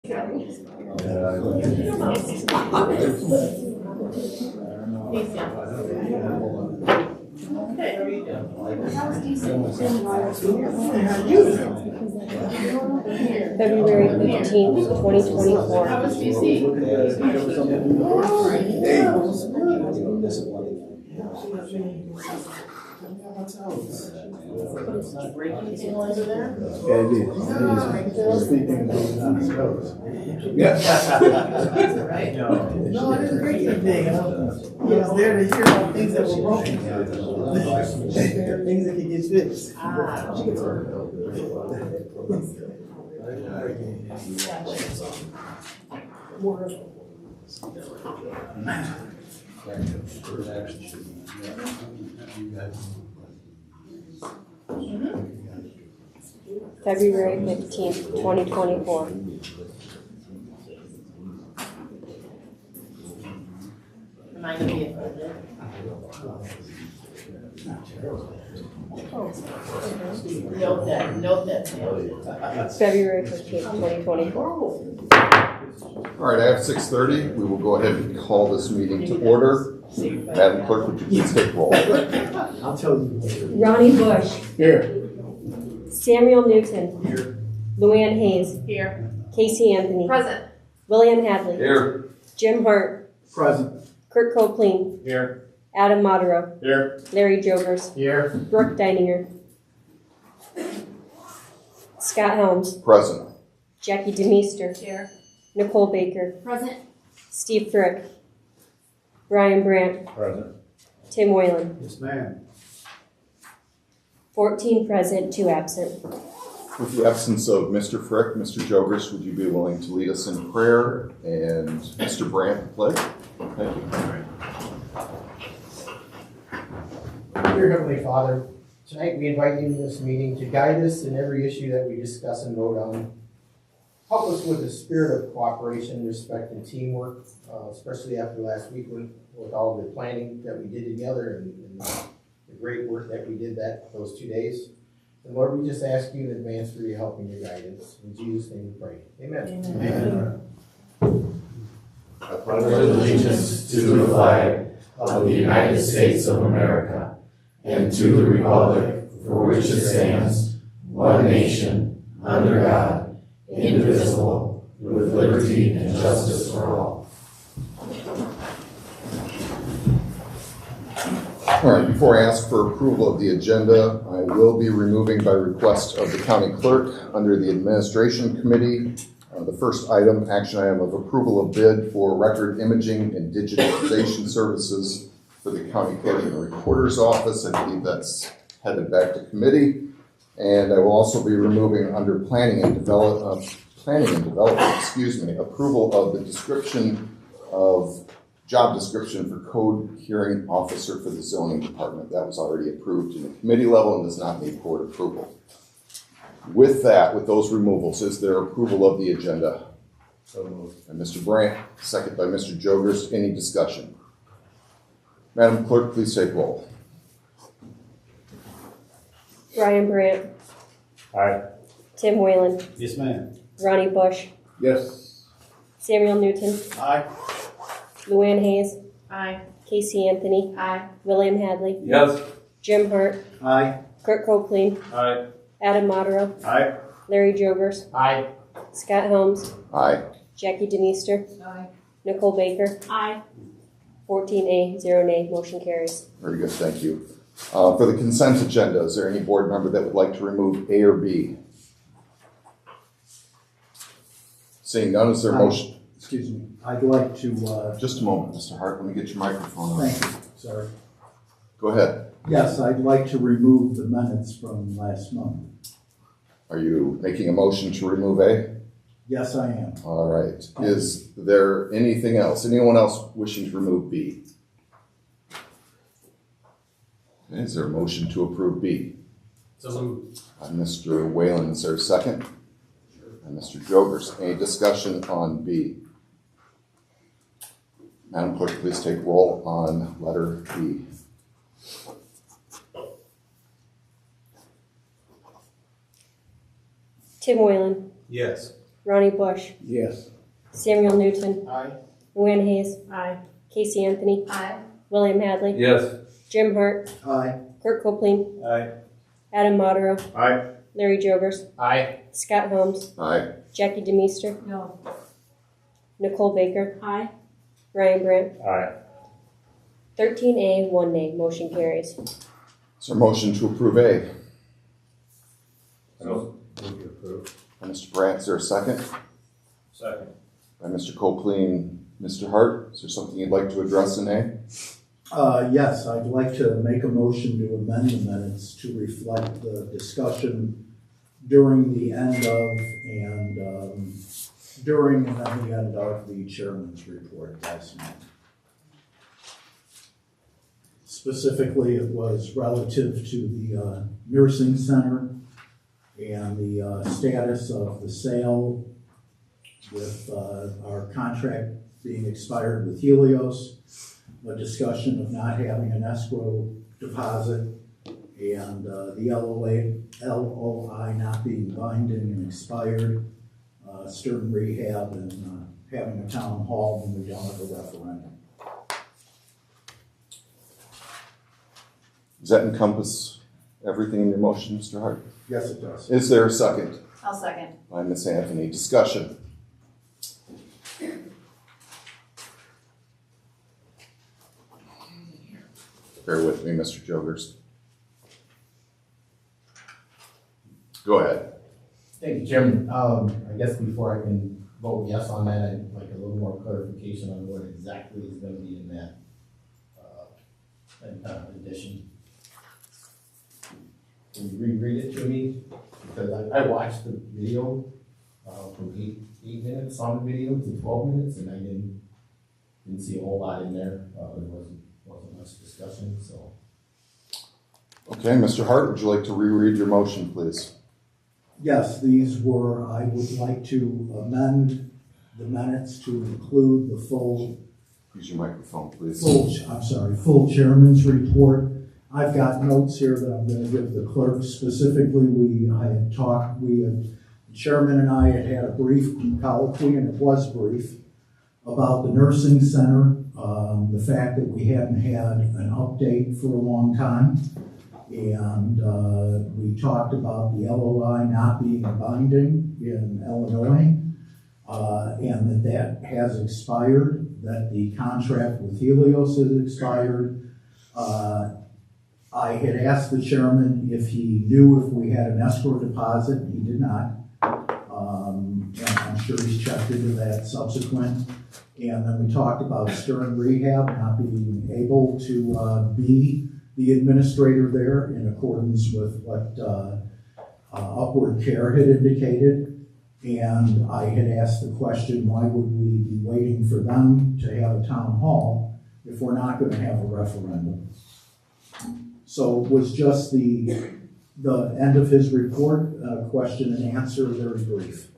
February 15th, 2024. How was DC? Breaking noise over there? Yeah, it is. Speaking of things on his toes. Right? No, I didn't break anything. I was there to hear about things that were broken. Things that could get fixed. February 15th, 2024. Am I going to be offended? Note that. February 15th, 2024. All right, I have 6:30. We will go ahead and call this meeting to order. Madam Clerk, would you please take roll? I'll tell you later. Ronnie Bush. Here. Samuel Newton. Here. Luann Hayes. Here. Casey Anthony. Present. William Hadley. Here. Jim Hart. Present. Kurt Copeland. Here. Adam Modero. Here. Larry Jogers. Here. Brooke Deininger. Scott Helms. Present. Jackie DeMeester. Here. Nicole Baker. Present. Steve Frick. Brian Brandt. Present. Tim Whalen. Yes, ma'am. 14 present, 2 absent. With the absence of Mr. Frick, Mr. Jogers, would you be willing to lead us in prayer and Mr. Brandt the pledge? Thank you. Dear Heavenly Father, tonight we invite you to this meeting to guide us in every issue that we discuss and vote on. Help us with the spirit of cooperation, respect, and teamwork, especially after last week with all the planning that we did together and the great work that we did those 2 days. And Lord, we just ask you in advance for your help and your guidance. In Jesus' name we pray. Amen. Amen. I pledge allegiance to the flag of the United States of America and to the republic for which it stands, one nation, under God, indivisible, with liberty and justice for all. All right, before I ask for approval of the agenda, I will be removing by request of the county clerk under the administration committee. The first item, action item of approval of bid for record imaging and digitalization services for the county clerk and the recorder's office. I believe that's headed back to committee. And I will also be removing under planning and development, approval of the job description for code hearing officer for the zoning department. That was already approved in the committee level and does not need board approval. With those removals, is there approval of the agenda? So moved. And Mr. Brandt, second by Mr. Jogers. Any discussion? Madam Clerk, please take roll. Brian Brandt. Aye. Tim Whalen. Yes, ma'am. Ronnie Bush. Yes. Samuel Newton. Aye. Luann Hayes. Aye. Casey Anthony. Aye. William Hadley. Yes. Jim Hart. Aye. Kurt Copeland. Aye. Adam Modero. Aye. Larry Jogers. Aye. Scott Helms. Aye. Jackie DeMeester. Aye. Nicole Baker. Aye. 14A, 0 nay. Motion carries. Very good, thank you. For the consent agenda, is there any board member that would like to remove A or B? Seeing none, is there a motion? Excuse me. I'd like to. Just a moment, Mr. Hart. Let me get your microphone on. Thank you. Sorry. Go ahead. Yes, I'd like to remove the minutes from last month. Are you making a motion to remove A? Yes, I am. All right. Is there anything else? Anyone else wishing to remove B? Is there a motion to approve B? So moved. Mr. Whalen, is there a second? And Mr. Jogers, any discussion on B? Madam Clerk, please take roll on letter B. Tim Whalen. Yes. Ronnie Bush, Yes. Samuel Newton, Aye. Luann Hayes, Aye. Casey Anthony, Aye. William Hadley, Yes. Jim Hart, Aye. Kurt Copeland, Aye. Adam Modero, Aye. Larry Jogers, Aye. Scott Holmes, Aye. Jackie DeMeester, No. Nicole Baker, Aye. Ryan Brandt. Aye. 13A, 1 nay, motion carries. Is there a motion to approve A? So, move to approve. By Mr. Brandt, is there a second? Second. By Mr. Copeland, Mr. Hart, is there something you'd like to address in A? Yes, I'd like to make a motion to amend the minutes to reflect the discussion during the end of and during and then the end of the chairman's report last month. Specifically, it was relative to the nursing center and the status of the sale with our contract being expired with Helios, a discussion of not having an escrow deposit, and the LOI not being binding and expired, Stern Rehab, and having a town hall when we don't have a referendum. Does that encompass everything in your motion, Mr. Hart? Yes, it does. Is there a second? I'll second. By Ms. Anthony. Discussion. Bear with me, Mr. Jogers. Go ahead. Thank you, Chairman. I guess before I can vote yes on that, I'd like a little more clarification on what exactly is gonna be in that, addition. Can you reread it to me? Because I watched the video, from eight minutes on the video to 12 minutes, and I didn't see a whole lot in there. There wasn't much discussion, so. Okay, Mr. Hart, would you like to reread your motion, please? Yes, these were, I would like to amend the minutes to include the full Use your microphone, please. full chairman's report. I've got notes here that I'm going to give the clerk. Specifically, the chairman and I had a brief colloquy, and it was brief, about the nursing center, the fact that we hadn't had an update for a long time. And we talked about the LOI not being binding in Illinois, and that has expired, that the contract with Helios has expired. I had asked the chairman if he knew if we had an escrow deposit, and he did not. And I'm sure he's checked into that subsequent. And then we talked about Stern Rehab not being able to be the administrator there in accordance with what Upward Care had indicated. And I had asked the question, why would we be waiting for them to have a town hall if we're not going to have a referendum? So it was just the end of his report, question and answer, very brief.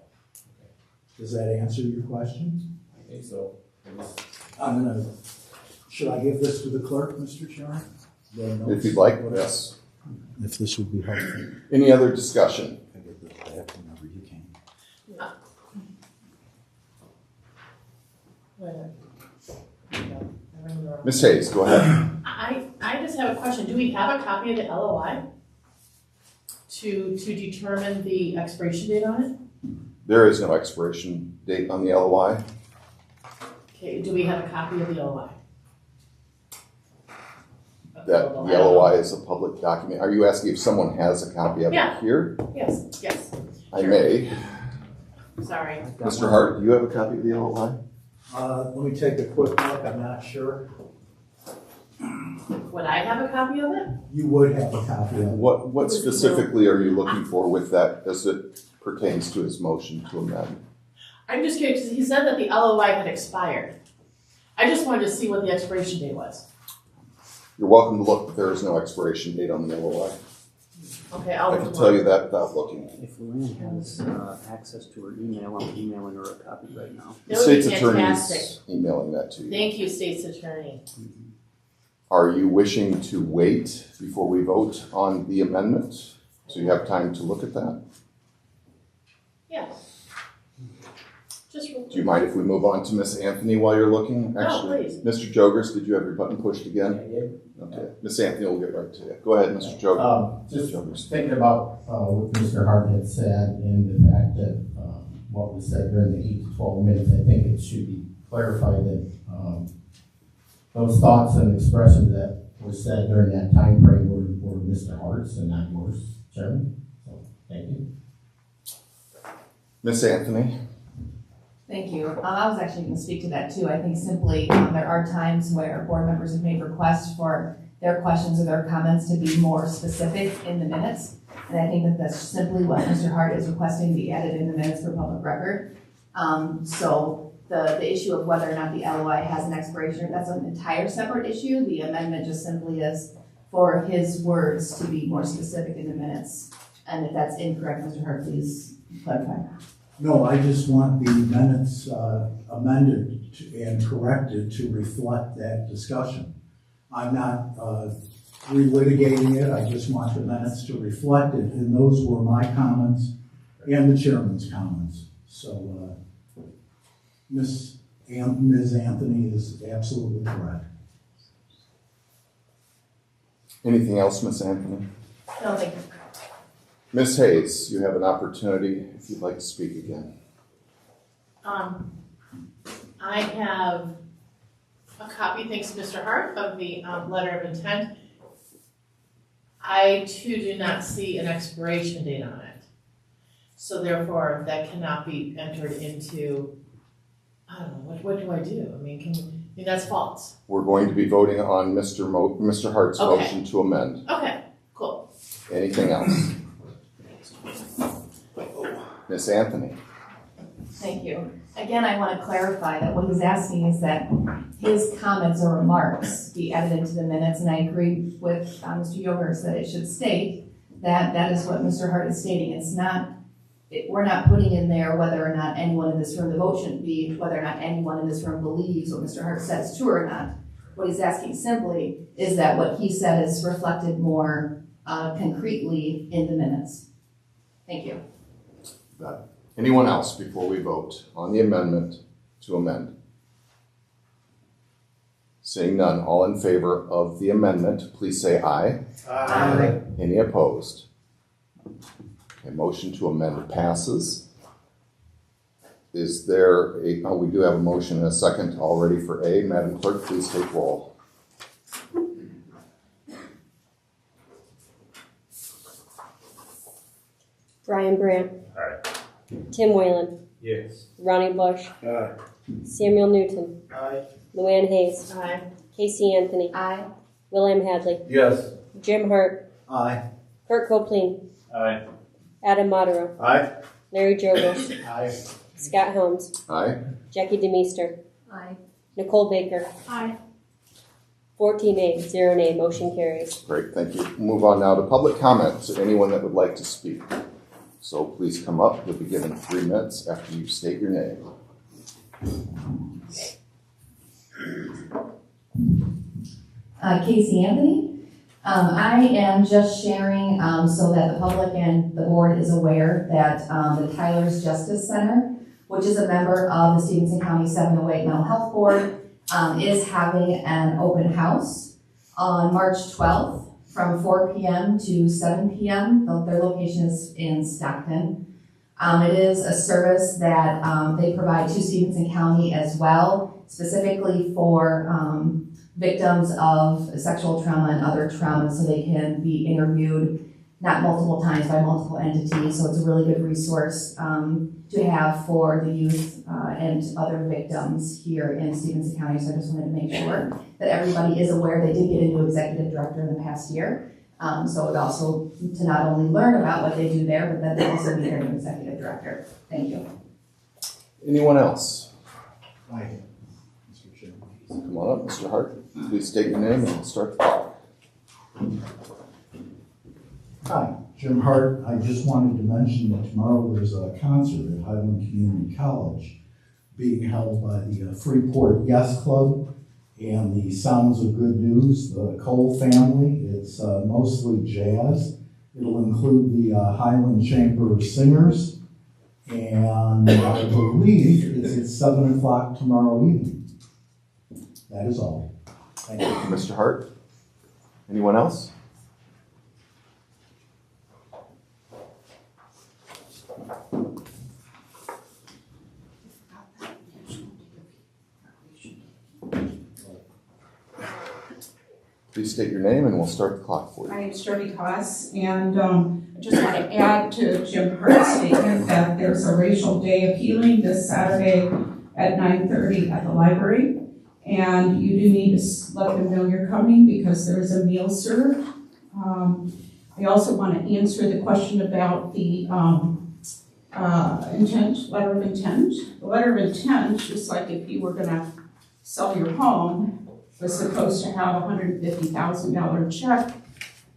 Does that answer your question? I think so. Should I give this to the clerk, Mr. Chairman? If you'd like, yes. If this would be helpful. Any other discussion? I get this back whenever you can. Ms. Hayes, go ahead. I just have a question. Do we have a copy of the LOI to determine the expiration date on it? There is no expiration date on the LOI. Okay, do we have a copy of the LOI? That the LOI is a public document. Are you asking if someone has a copy of Yeah. it here? Yes. I Sure. may. Sorry. Mr. Hart, do you have a copy of the LOI? Let me take a quick look, I'm not sure. Would I have a copy of it? You would have a copy of it. What specifically are you looking for with that as it pertains to his motion to amend? I'm just curious because he said that the LOI had expired. I just wanted to see what the expiration date was. You're welcome to look, but there is no expiration date on the LOI. Okay, I can tell you that without looking. If Luann has access to her email, I'm emailing her a copy right now. The That would be state's attorney fantastic. is emailing that to you. Thank you, State's Attorney. Are you wishing to wait before we vote on the amendment? So you have time to look at that? Yes. Just real Do you mind if we move on to Miss Anthony while you're looking? No, Actually, please. Mr. Jogers, did you have your button pushed again? Okay, Miss Anthony will get right to you. Go ahead, Mr. Jogers. Just thinking about what Mr. Hart had said and the fact that what was said during the 8 to 12 minutes, I think it should be clarified that those thoughts and expressions that were said during that time frame were Mr. Hart's and not yours, Chairman. So, thank you. Miss Anthony. Thank you. I was actually going to speak to that too. I think simply there are times where board members have made requests for their questions or their comments to be more specific in the minutes. And I think that that's simply what Mr. Hart is requesting be added in the minutes for public record. So the issue of whether or not the LOI has an expiration, that's an entire separate issue. The amendment just simply is for his words to be more specific in the minutes. And if that's incorrect, Mr. Hart, please clarify. No, I just want the minutes amended and corrected to reflect that discussion. I'm not relitigating it, I just want the minutes to reflect it, and those were my comments and the chairman's comments. So Ms. Anthony is absolutely correct. Anything else, Miss Anthony? No, thank you. Miss Hayes, you have an opportunity if you'd like to speak again. I have a copy, thanks to Mr. Hart, of the letter of intent. I too do not see an expiration date on it. So therefore, that cannot be entered into, I don't know, what do I do? I mean, that's false. We're going to be voting on Mr. Hart's Okay. motion to amend. Okay, cool. Anything else? Miss Anthony. Thank you. Again, I want to clarify that what he's asking is that his comments or remarks be added into the minutes, and I agree with Mr. Yogers that it should state that that is what Mr. Hart is stating. It's not, we're not putting in there whether or not anyone in this room, the vote shouldn't be whether or not anyone in this room believes what Mr. Hart says is true or not. What he's asking simply is that what he said is reflected more concretely in the minutes. Thank you. Anyone else before we vote on the amendment to amend? Seeing none, all in favor of the amendment, please say aye. Aye. Any opposed? A motion to amend passes. Is there we do have a motion and a second already for A. Madam Clerk, please take roll. Brian Brandt. Aye. Tim Whalen. Yes. Ronnie Bush. Aye. Samuel Newton. Aye. Luann Hayes. Aye. Casey Anthony. Aye. William Hadley. Yes. Jim Hart. Aye. Kurt Copeland. Aye. Adam Madara. Aye. Larry Jogos. Aye. Scott Helms. Aye. Jackie DeMeester. Aye. Nicole Baker. Aye. 14 A, 0 nay, motion carries. Great, thank you. We'll move on now to public comments. Anyone that would like to speak. So please come up. You'll be given 3 minutes after you state your name. Casey Anthony. I am just sharing so that the public and the board is aware that the Tyler's Justice Center, which is a member of the Stephenson County 708 Mental Health Board, is having an open house on March 12th from 4 p.m. to 7 p.m. Their location is in Stockton. It is a service that they provide to Stephenson County as well, specifically for victims of sexual trauma and other traumas, so they can be interviewed not multiple times by multiple entities. So it's a really good resource to have for the youth and other victims here in Stephenson County. So I just wanted to make sure that everybody is aware. They did get a new executive director in the past year. So it also to not only learn about what they do there, but that they also be their new executive director. Thank you. Anyone else? Aye. Mr. Chairman. Come on up, Mr. Hart. Please state your name and we'll start the clock. Hi, Jim Hart. I just wanted to mention that tomorrow there's a concert at Highland Community College being held by the Freeport Yes Club and the Sounds of Good News, the Cole family. It's mostly jazz. It'll include the Highland Chamber Singers And I believe it's at 7 o'clock tomorrow evening. That is all. Thank you. Mr. Hart? Anyone else? Please state your name and we'll start the clock for you. My name is Jody Koss, and I just want to add to Jim Hart's statement that there's a racial day of healing this Saturday at 9:30 at the library. And you do need to let them know you're coming because there is a meal served. I also want to answer the question about the letter of intent. The letter of intent, just like if you were going to sell your home, was supposed to have a $150,000 check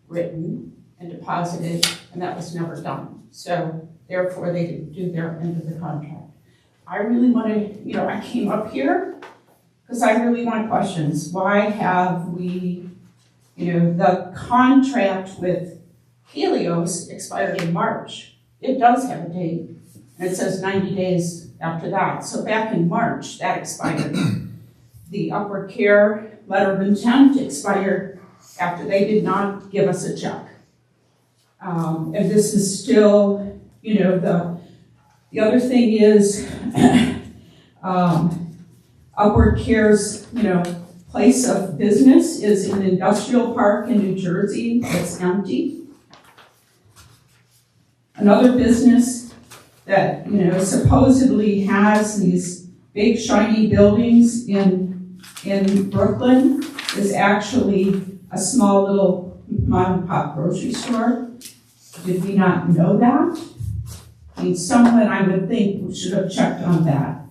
written and deposited, and that was never done. So therefore, they didn't do their end of the contract. I really want to, I came up here because I really want questions. Why have we, the contract with Helios expired in March. It does have a date, and it says 90 days after that. So back in March, that expired. The Upward Care letter of intent expired after they did not give us a check. And this is still, the other thing is, Upward Care's, place of business is an industrial park in New Jersey that's empty. Another business that, supposedly has these big shiny buildings in Brooklyn is actually a small little mom and pop grocery store. Did we not know that? I mean, someone I would think should have checked on that.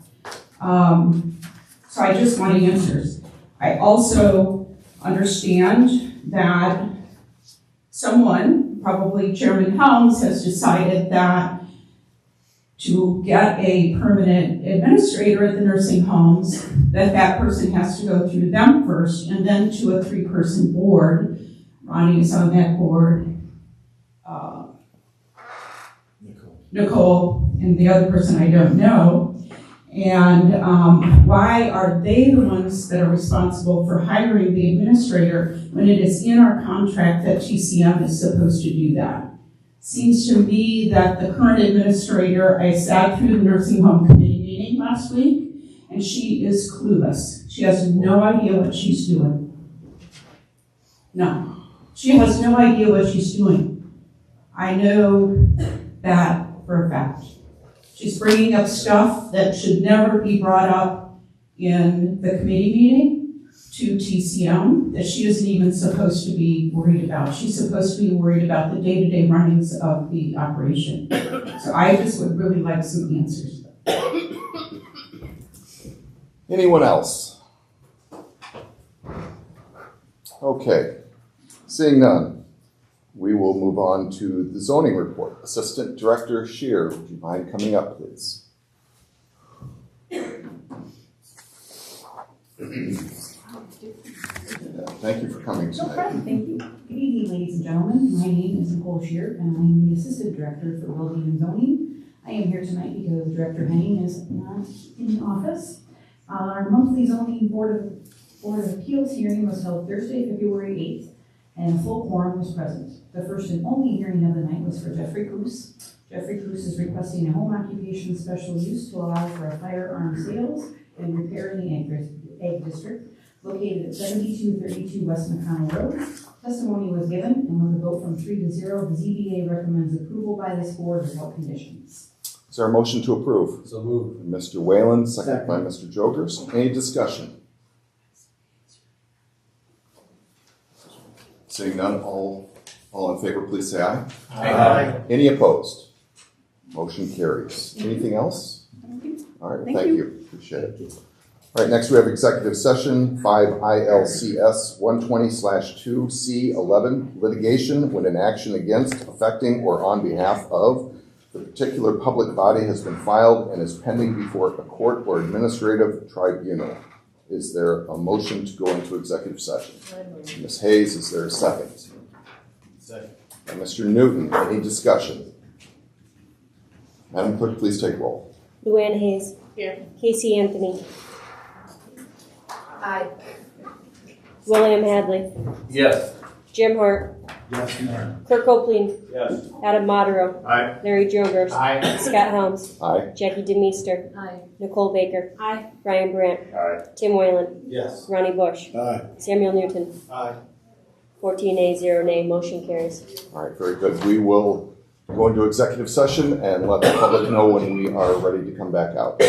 So I just want answers. I also understand that someone, probably Chairman Helms, has decided that to get a permanent administrator at the nursing homes, that person has to go through them first and then to a 3-person board. Ronnie is on that board. Nicole, and the other person I don't know. And why are they the ones that are responsible for hiring the administrator when it is in our contract that TCM is supposed to do that? Seems to me that the current administrator, I sat through the nursing home committee meeting last week, and she is clueless. She has no idea what she's doing. No. She has no idea what she's doing. I know that for a fact. She's bringing up stuff that should never be brought up in the committee meeting to TCM that she isn't even supposed to be worried about. She's supposed to be worried about the day-to-day runnings of the operation. So I just would really like some answers. Anyone else? Okay, seeing none, we will move on to the zoning report. Assistant Director Shear, would you mind coming up, please? Thank you for coming No tonight. problem, thank you. Good evening, ladies and gentlemen. My name is Nicole Shear, and I'm the Assistant Director for Wellbeing and Zoning. I am here tonight because Director Henning is not in the office. Our monthly zoning Board of Appeals hearing was held Thursday, February 8th, and a full quorum was present. The first and only hearing of the night was for Jeffrey Coos. Jeffrey Coos is requesting a home occupation special use to allow for a firearm sales and repair in the Ag District, located at 7232 West McConnell Road. Testimony was given, and with a vote from 3-0, the ZBA recommends approval by this board without conditions. Is there a motion to approve? So moved. Mr. Whalen, second by Mr. Jokers. Any discussion? Seeing none, all in favor, please say aye. Aye. Any opposed? Motion carries. Anything else? All right, thank you. Appreciate it. All right, next we have executive session 5 ILCS 120/2C11, litigation when an action against, affecting, or on behalf of the particular public body has been filed and is pending before a court or administrative tribunal. Is there a motion to go into executive session? Ms. Hayes, is there a second? Second. And Mr. Newton, any discussion? Madam Clerk, please take roll. Luann Hayes. Here. Casey Anthony. Aye. William Hadley. Yes. Jim Hart. Yes, ma'am. Kirk Copeland. Yes. Adam Modero. Aye. Larry Jokers. Aye. Scott Helms. Aye. Jackie DeMeester. Aye. Nicole Baker. Aye. Brian Brandt. Aye. Tim Whalen. Yes. Ronnie Bush. Aye. Samuel Newton. Aye. 14 A, 0 nay. Motion carries. All right, very good. We will go into executive session and let the public know when we are ready to come back out.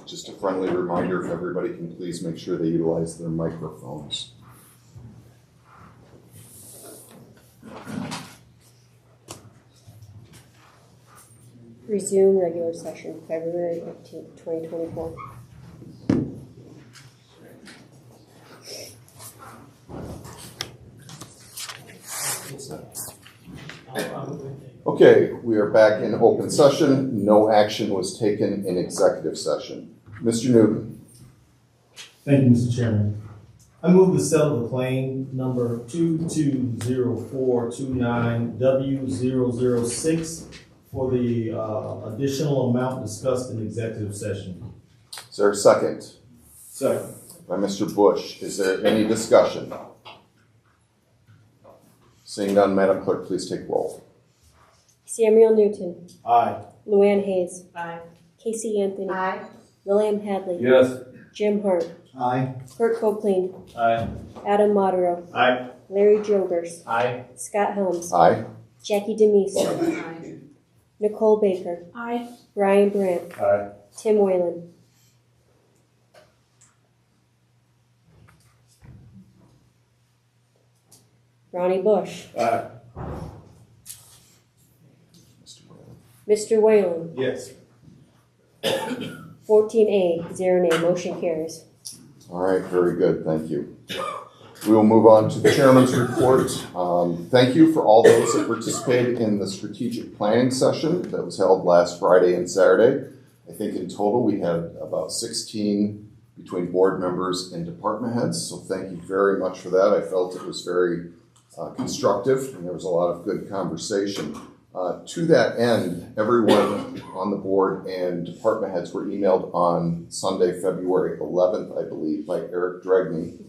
Just a friendly reminder, if everybody can please make sure they utilize their microphones. Resume regular session, February 15th, 2024. Okay, we are back in open session. No action was taken in executive session. Mr. Newton. Thank you, Mr. Chairman. I move to settle the claim number 220429W006 for the additional amount discussed in executive session. Is there a second? Second. By Mr. Bush. Is there any discussion? Seeing none, Madam Clerk, please take roll. Samuel Newton. Aye. Luann Hayes. Aye. Casey Anthony. Aye. William Hadley. Yes. Jim Hart. Aye. Kurt Copeland. Aye. Adam Modero. Aye. Larry Jogers. Aye. Scott Helms. Aye. Jackie Demise. Aye. Nicole Baker. Aye. Brian Brandt. Aye. Tim Whalen. Ronnie Bush. Aye. Mr. Whalen. Yes. 14A, 0 nay, motion carries. All right, very good, thank you. We will move on to the chairman's report. Thank you for all those that participated in the strategic planning session that was held last Friday and Saturday. I think in total we had about 16 between board members and department heads, so thank you very much for that. I felt it was very constructive and there was a lot of good conversation. To that end, everyone on the board and department heads were emailed on Sunday, February 11th, I believe, by Eric Dregney,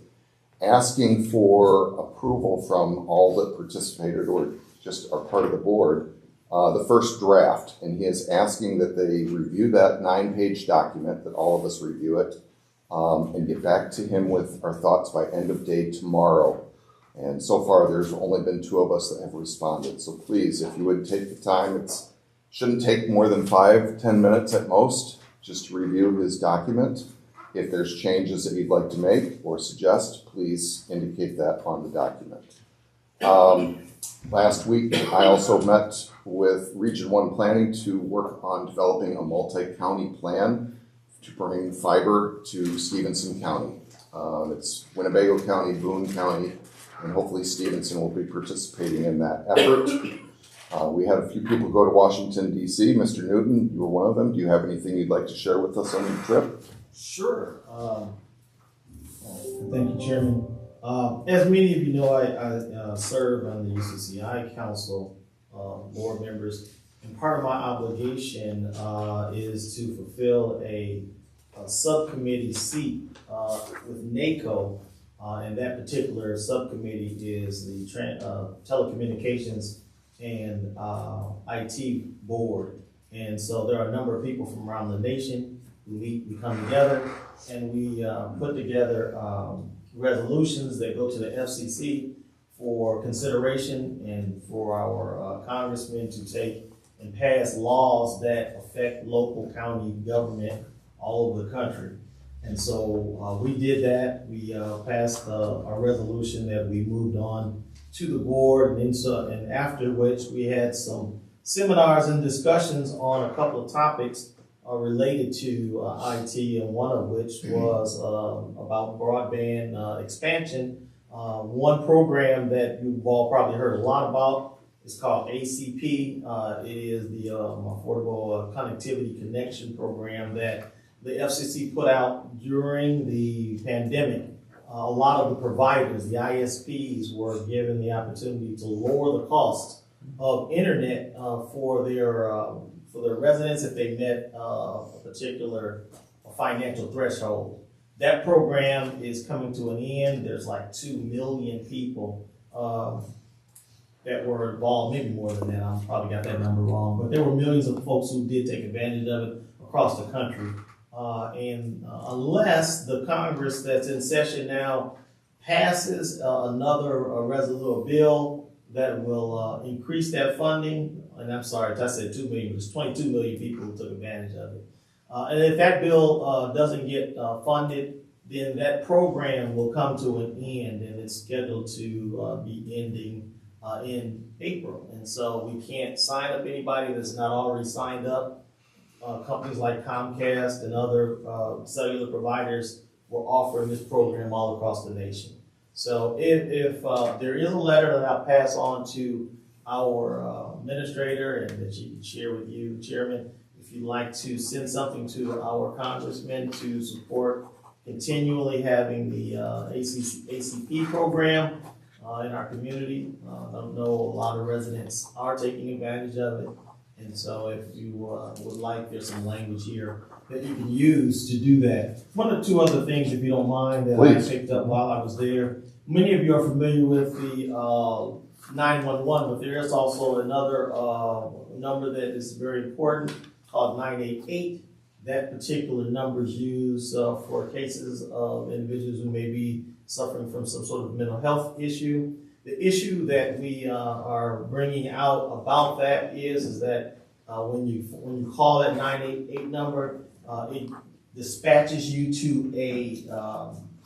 asking for approval from all that participated or just are part of the board, the first draft. And he is asking that they review that 9-page document, that all of us review it, and get back to him with our thoughts by end of day tomorrow. And so far, there's only been 2 of us that have responded. So please, if you would take the time, it shouldn't take more than 5-10 minutes at most, just to review his document. If there's changes that you'd like to make or suggest, please indicate that on the document. Last week, I also met with Region 1 Planning to work on developing a multi-county plan to bring fiber to Stephenson County. It's Winnebago County, Boone County, and hopefully Stephenson will be participating in that effort. We had a few people go to Washington, D.C. Mr. Newton, you were one of them. Do you have anything you'd like to share with us on your trip? Sure. Thank you, Chairman. As many of you know, I serve on the UCCI Council board members, and part of my obligation is to fulfill a subcommittee seat with NACO. And that particular subcommittee is the telecommunications and IT board. And so there are a number of people from around the nation who we come together and we put together resolutions that go to the FCC for consideration and for our congressmen to take and pass laws that affect local county government all over the country. And so we did that. We passed our resolution that we moved on to the board, and after which we had some seminars and discussions on a couple of topics related to IT, and one of which was about broadband expansion. One program that you've all probably heard a lot about is called ACP. It is the Affordable Connectivity Connection Program that the FCC put out during the pandemic. A lot of the providers, the ISPs, were given the opportunity to lower the cost of internet for their residents if they met a particular financial threshold. That program is coming to an end. There's like 2 million people that were involved, maybe more than that. I probably got that number wrong, but there were millions of folks who did take advantage of it across the country. Unless the Congress that's in session now passes another bill that will increase that funding, and I'm sorry, I said 2 million, there's 22 million people who took advantage of it. And if that bill doesn't get funded, then that program will come to an end, and it's scheduled to be ending in April. And so we can't sign up anybody that's not already signed up. Companies like Comcast and other cellular providers were offering this program all across the nation. So if there is a letter that I'll pass on to our administrator and that she can share with you, Chairman, if you'd like to send something to our congressman to support continually having the ACP program in our community. I know a lot of residents are taking advantage of it. And so if you would like, there's some language here that you can use to do that. One or two other things, if you don't mind, that I picked up while I was there. Many of you are familiar with the 911, but there is also another number that is very important called 988. That particular number is used for cases of individuals who may be suffering from some sort of mental health issue. The issue that we are bringing out about that is that when you call that 988 number, it dispatches you to a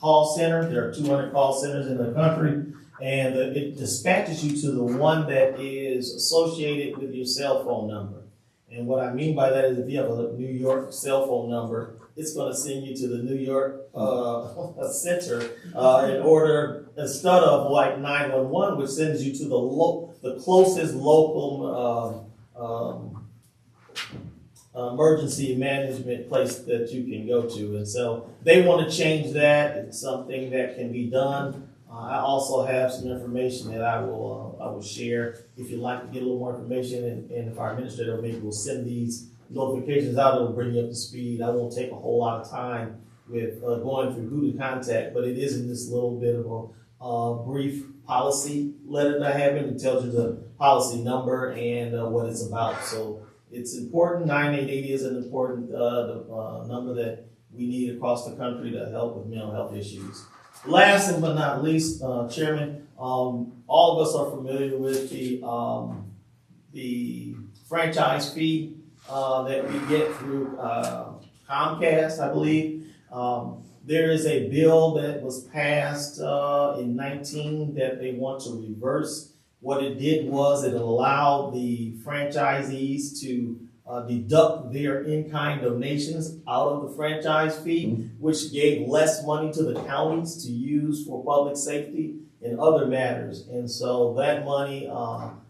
call center. There are 200 call centers in the country, and it dispatches you to the one that is associated with your cell phone number. And what I mean by that is if you have a New York cell phone number, it's going to send you to the New York center in order, instead of like 911, which sends you to the closest local emergency management place that you can go to. And so they want to change that. It's something that can be done. I also have some information that I will share if you'd like to get a little more information, and if our administrator maybe will send these notifications out, it will bring you up to speed. I won't take a whole lot of time with going through who to contact, but it is in this little bit of a brief policy letter that I have, and it tells you the policy number and what it's about. So it's important. 988 is an important number that we need across the country to help with mental health issues. Last but not least, Chairman, all of us are familiar with the franchise fee that we get through Comcast, I believe. There is a bill that was passed in 19 that they want to reverse. What it did was it allowed the franchisees to deduct their in-kind donations out of the franchise fee, which gave less money to the counties to use for public safety and other matters. And so that money,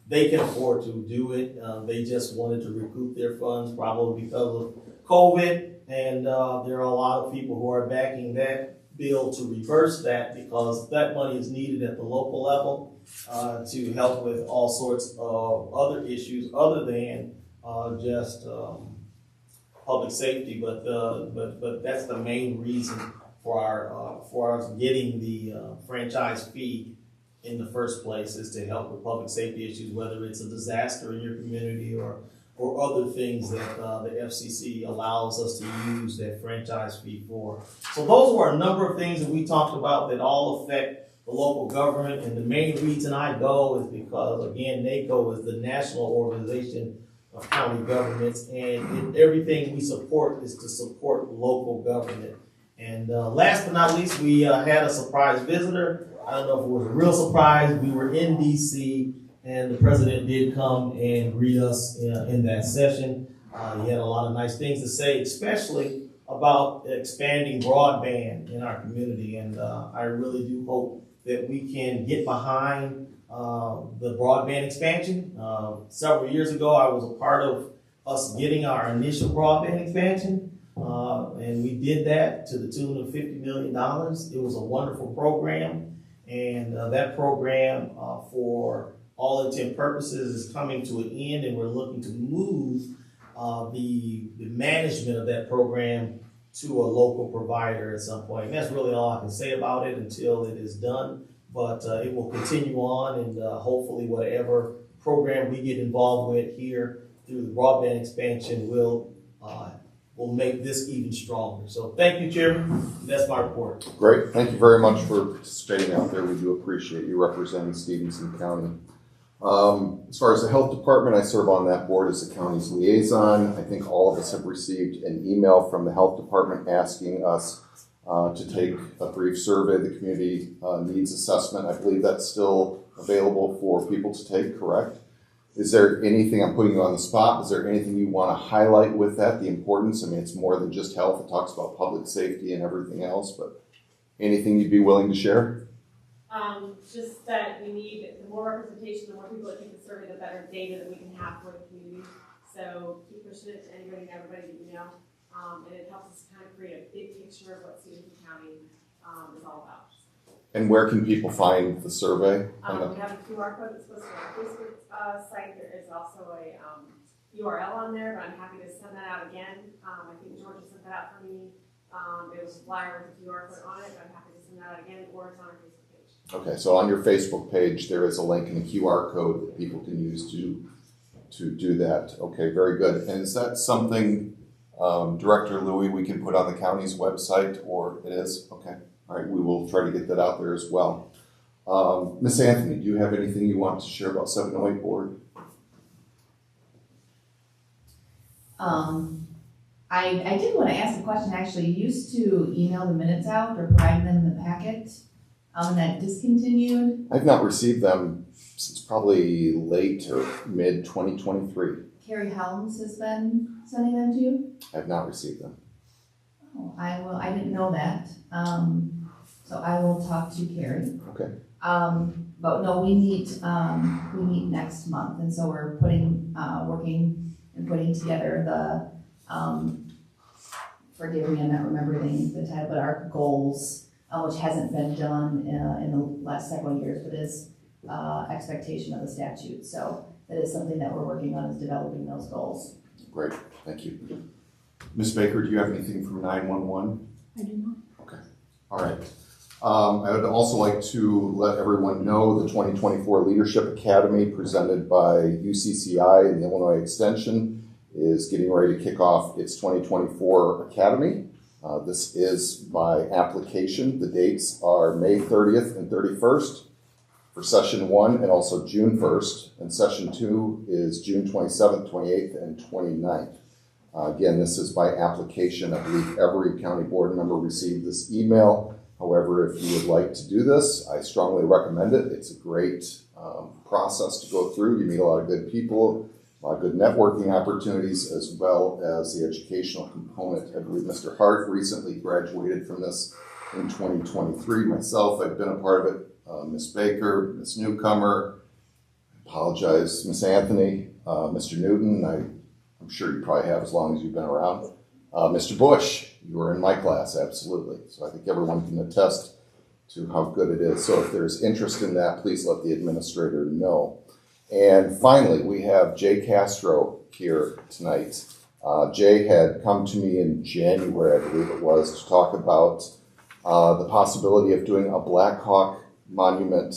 they can afford to do it. They just wanted to recoup their funds probably because of COVID. And there are a lot of people who are backing that bill to reverse that because that money is needed at the local level to help with all sorts of other issues other than just public safety, but that's the main reason for us getting the franchise fee in the first place, is to help with public safety issues, whether it's a disaster in your community or other things that the FCC allows us to use that franchise fee for. So those were a number of things that we talked about that all affect the local government, and the main reason I go is because, again, NACO is the national organization of county governments, and everything we support is to support local government. And last but not least, we had a surprise visitor. I don't know if it was a real surprise. We were in DC, and the president did come and greet us in that session. He had a lot of nice things to say, especially about expanding broadband in our community. And I really do hope that we can get behind the broadband expansion. Several years ago, I was a part of us getting our initial broadband expansion, and we did that to the tune of $50 million. It was a wonderful program, and that program, for all intents and purposes, is coming to an end, and we're looking to move the management of that program to a local provider at some point. And that's really all I can say about it until it is done. But it will continue on, and hopefully whatever program we get involved with here through the broadband expansion will make this even stronger. So thank you, Chairman. That's my report. Great. Thank you very much for participating out there. We do appreciate you representing Stephenson County. As far as the health department, I serve on that board as the county's liaison. I think all of us have received an email from the health department asking us to take a brief survey, the community needs assessment. I believe that's still available for people to take, correct? Is there anything, I'm putting you on the spot, is there anything you want to highlight with that, the importance? I mean, it's more than just health. It talks about public safety and everything else, but anything you'd be willing to share? Just that we need the more representation, the more people that take the survey, the better data that we can have for the community. So keep pushing it to anybody and everybody that you know. And it helps us kind of create a big picture of what Stephenson County is all about. And where can people find the survey? We have a QR code that's posted on our Facebook site. There is also a URL on there, but I'm happy to send that out again. I think Georgia sent that out for me. It was a flyer with a QR code on it, but I'm happy to send that out again, or it's on our Facebook page. Okay, so on your Facebook page, there is a link and a QR code that people can use to do that. Okay, very good. And is that something, Director Louie, we can put on the county's website, or it is? Okay. All right, we will try to get that out there as well. Ms. Anthony, do you have anything you want to share about 708 board? I did want to ask a question, actually. You used to email the minutes out or provide them in the packet, and that discontinued. I've not received them since probably late or mid 2023. Carrie Helms has been sending them to you? I have not received them. Oh, I didn't know that. So I will talk to Carrie. Okay. But no, we meet next month, and so we're working and putting together the, forgive me, I'm not remembering the title, but our goals, which hasn't been done in the last several years, but is expectation of the statute. So that is something that we're working on, is developing those goals. Great, thank you. Ms. Baker, do you have anything from 911? I do not. Okay, all right. I would also like to let everyone know the 2024 Leadership Academy presented by UCCI and the Illinois Extension is getting ready to kick off its 2024 Academy. This is by application. The dates are May 30th and 31st for session 1 and also June 1st. And session 2 is June 27th, 28th, and 29th. Again, this is by application. I believe every county board member received this email. However, if you would like to do this, I strongly recommend it. It's a great process to go through. You meet a lot of good people, a lot of good networking opportunities, as well as the educational component. I believe Mr. Hart recently graduated from this in 2023. Myself, I've been a part of it. Ms. Baker, Ms. Newcomer, I apologize, Ms. Anthony, Mr. Newton, I'm sure you probably have as long as you've been around. Mr. Bush, you were in my class, absolutely. So I think everyone can attest to how good it is. So if there's interest in that, please let the administrator know. And finally, we have Jay Castro here tonight. Jay had come to me in January, I believe it was, to talk about the possibility of doing a Black Hawk monument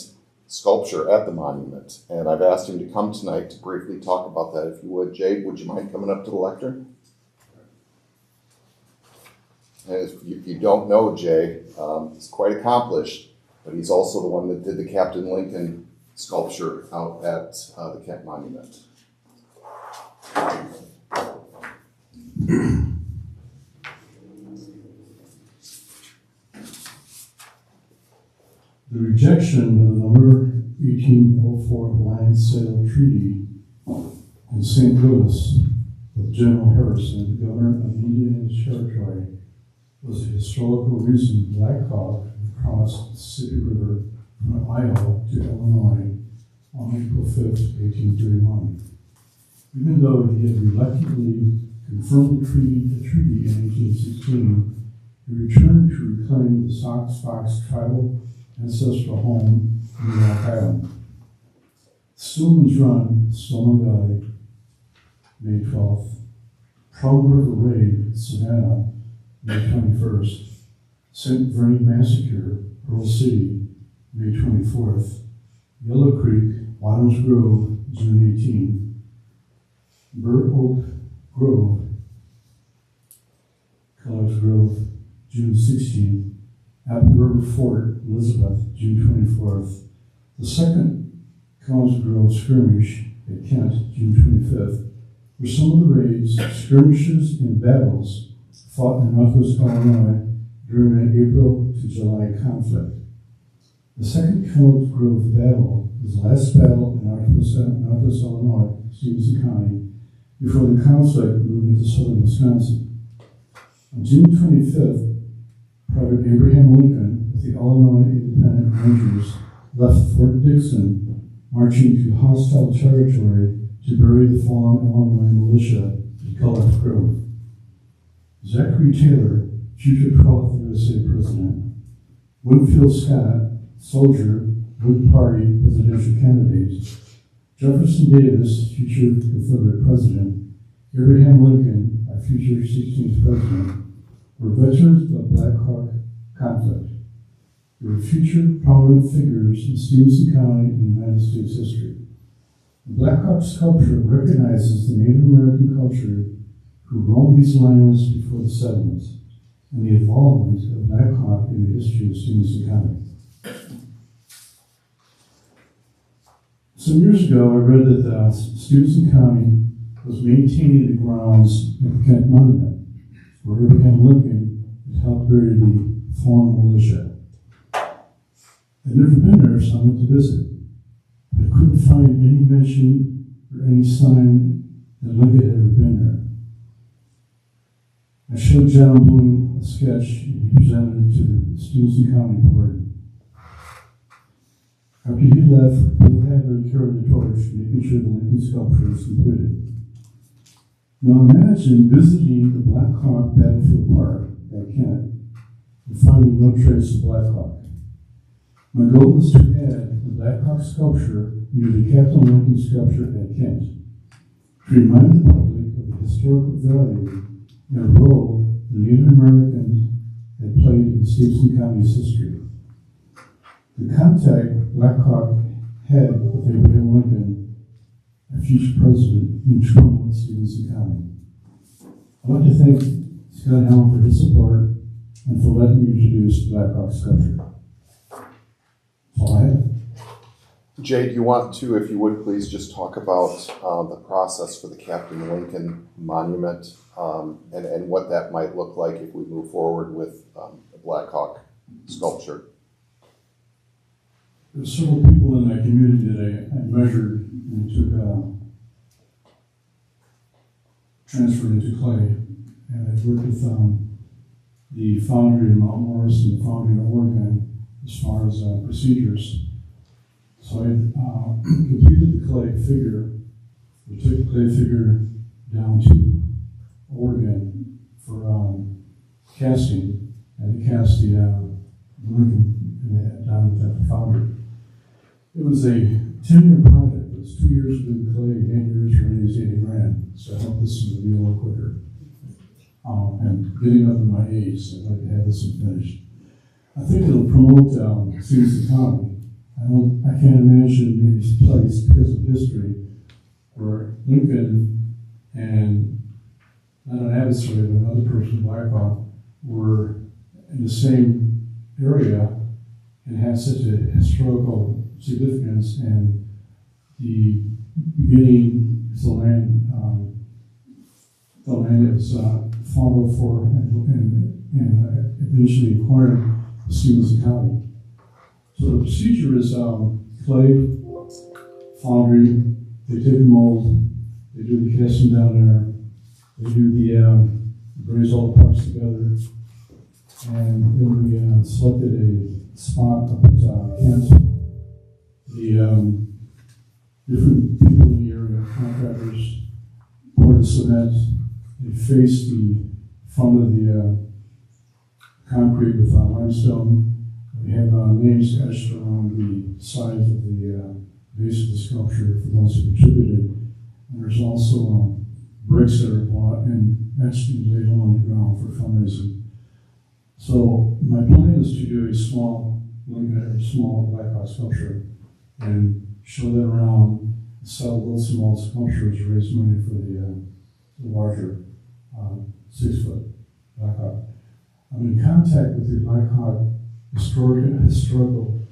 sculpture at the monument. And I've asked him to come tonight to briefly talk about that. If you would, Jay, would you mind coming up to the lectern? And if you don't know Jay, he's quite accomplished, but he's also the one that did the Captain Lincoln sculpture out at the Kent Monument. The rejection of the number 1804 land sale treaty in St. Louis with General Harrison, governor of the Indian Territory, was a historical reason Black Hawk crossed the Mississippi River from Iowa to Illinois on April 5th, 1831. Even though he had reluctantly confirmed the treaty in 1816, he returned to reclaim the Sox Fox tribal ancestral home in Rock Island. Stillman's Run, Stillman Valley, May 12th. Pearl River Raid, Savannah, May 21st. St. Vernie Massacre, Pearl City, May 24th. Yellow Creek, Wadham's Grove, June 18th. Burr Oak Grove, Kellogg's Grove, June 16th. Apple River Fort, Elizabeth, June 24th. The second Collins Grove skirmish at Kent, June 25th, were some of the raids, skirmishes, and battles fought in Northwest Illinois during the April to July conflict. The second Collins Grove battle was the last battle in Northwest Illinois, Stephenson County, before the conflict moved into southern Wisconsin. On June 25th, Private Abraham Lincoln with the Illinois Independent Rangers left Fort Dixon, marching to hostile territory to bury the fallen Illinois militia at Collins Grove. Zachary Taylor, future 12th USA President, Winfield Scott, soldier, Whig Party presidential candidate, Jefferson Davis, future Confederate President, Abraham Lincoln, our future 16th President, were veterans of the Black Hawk conflict. They were future prominent figures in Stephenson County and United States history. The Black Hawk sculpture recognizes the Native American culture who roamed these lands before the settlements and the involvement of Black Hawk in the history of Stephenson County. Some years ago, I read that Stephenson County was maintaining the grounds at the Kent Monument, where Abraham Lincoln had helped bury the fallen militia. I'd never been there, so I went to visit, but I couldn't find any mention or any sign that Lincoln had ever been there. I showed John Bloom a sketch, and he presented it to the Stephenson County Board. After he left, Bill Hadley carried the torch, making sure the Lincoln sculpture was completed. Now imagine visiting the Black Hawk Battlefield Park at Kent and finding no trace of Black Hawk. My goal is to add the Black Hawk sculpture near the Captain Lincoln sculpture at Kent to remind the public of the historical value and role the Native Americans had played in Stephenson County's history. The contact Black Hawk had with Abraham Lincoln, a future president in Trumbull, Stephenson County. I'd like to thank Scott Helm for his support and for letting me introduce the Black Hawk sculpture. That's all I have. Jay, do you want to, if you would please, just talk about the process for the Captain Lincoln Monument and what that might look like if we move forward with the Black Hawk sculpture? There's several people in that community that I measured and took transferred into clay, and I've worked with the foundry in Mount Morris and the foundry in Oregon as far as procedures. So I completed the clay figure. We took the clay figure down to Oregon for casting, and they cast the Lincoln down at that foundry. It was a 10-year project. It was 2 years doing clay, 8 years for $80,000. So I hope this will be a little quicker. And getting up in my age, so I'd like to have this one finished. I think it'll promote Stephenson County. I can't imagine any place, because of history, where Lincoln and not an adversary, but another person, Black Hawk, were in the same area and had such a historical significance, and the beginning is the land that was fought over and eventually acquired Stephenson County. So the procedure is clay, foundry, they take the mold, they do the casting down there, they do the, braise all the parts together, and then we selected a spot up at Kent. The different people in the area, contractors, poured the cement, they faced the front of the concrete with limestone. We have names etched around the sides of the base of the sculpture for those who contributed. And there's also bricks that are bought and etched and laid on the ground for fundraising. So my plan is to do a small Black Hawk sculpture and show that around, sell those small sculptures, raise money for the larger 6-foot Black Hawk. I'm in contact with the Black Hawk historical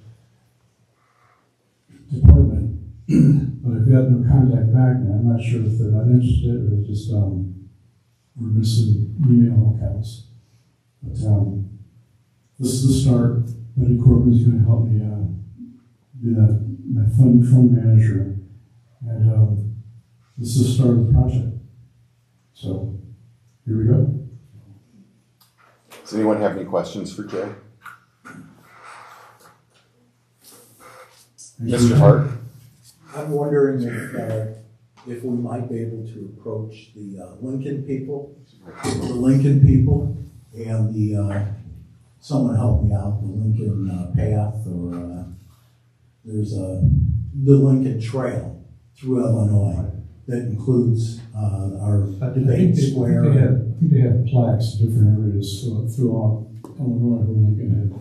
department but I've got no contact back, and I'm not sure if they're not interested or just we're missing email accounts. But this is the start. Betty Corbin is going to help me be my fund manager, and this is the start of the project. So here we go. Does anyone have any questions for Jay? Mr. Hart? I'm wondering if we might be able to approach the Lincoln people, and the, someone help me out, the Lincoln path, or there's the Lincoln Trail through Illinois that includes our debate square. I think they have plaques in different areas throughout Illinois where Lincoln had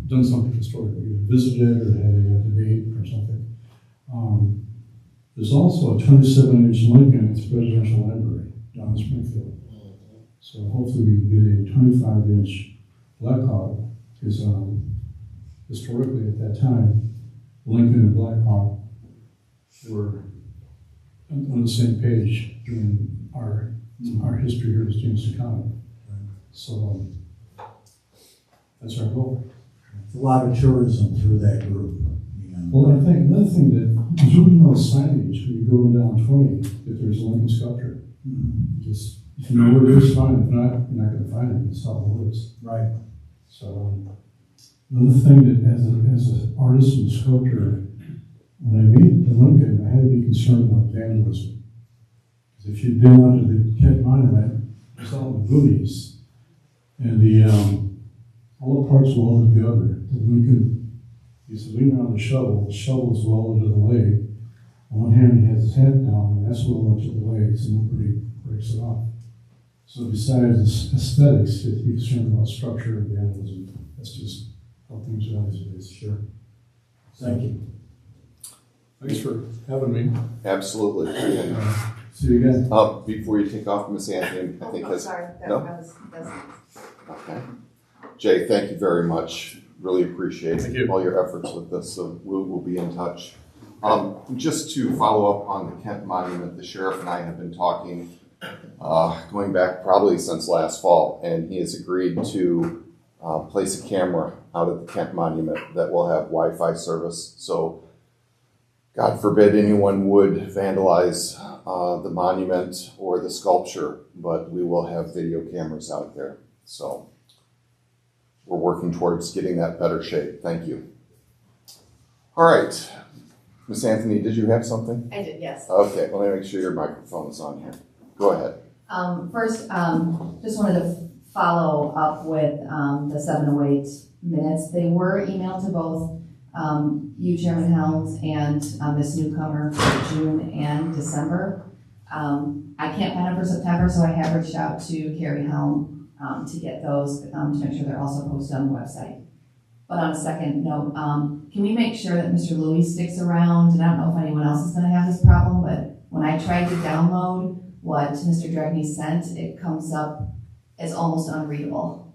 done something historically, either visited or had a debate or something. There's also a 27-inch Lincoln at the Presidential Library down in Springfield. So hopefully we can get a 25-inch Blackhawk, because historically at that time, Lincoln and Blackhawk were on the same page during our history here at Stephenson County. So that's our goal. A lot of tourism through that group. Well, I think another thing that there's really no signage when you go down 20 if there's a Lincoln sculpture. Just if you know where it is, fine. If not, you're not going to find it. It's all the woods. Right. So another thing that as an artist and sculptor, when I made the Lincoln, I had to be concerned about vandalism. Because if you've been under the Kent Monument, it's all the goodies, and all the parts welded together. The Lincoln used to lean on the shovel is welded to the leg. On one hand, he has his head down, and that's welded to the leg, so nobody breaks it off. So besides aesthetics, you have to be concerned about structure and vandalism. That's just how things are these days. Sure. Thank you. Thanks for having me. Absolutely. See you again. Before you take off, Miss Anthony, I think sorry. that's okay. Jay, thank you very much. Really appreciate all your efforts with this. So we'll be in touch. Just to follow up on the Kent Monument, the sheriff and I have been talking going back probably since last fall, and he has agreed to place a camera out at the Kent Monument that will have Wi-Fi service. So God forbid anyone would vandalize the monument or the sculpture, but we will have video cameras out there. So we're working towards getting that better shape. Thank you. All right. Miss Anthony, did you have something? I did, yes. Okay, let me make sure your microphone is on here. Go ahead. First, just wanted to follow up with the 708 minutes. They were emailed to both you, Chairman Helms, and Ms. Newcomer for June and December. I can't find them for September, so I have reached out to Carrie Helm to get those, to make sure they're also posted on the website. But on a second note, can we make sure that Mr. Louis sticks around? And I don't know if anyone else is going to have this problem, but when I tried to download what Mr. Dregney sent, it comes up as almost unreadable.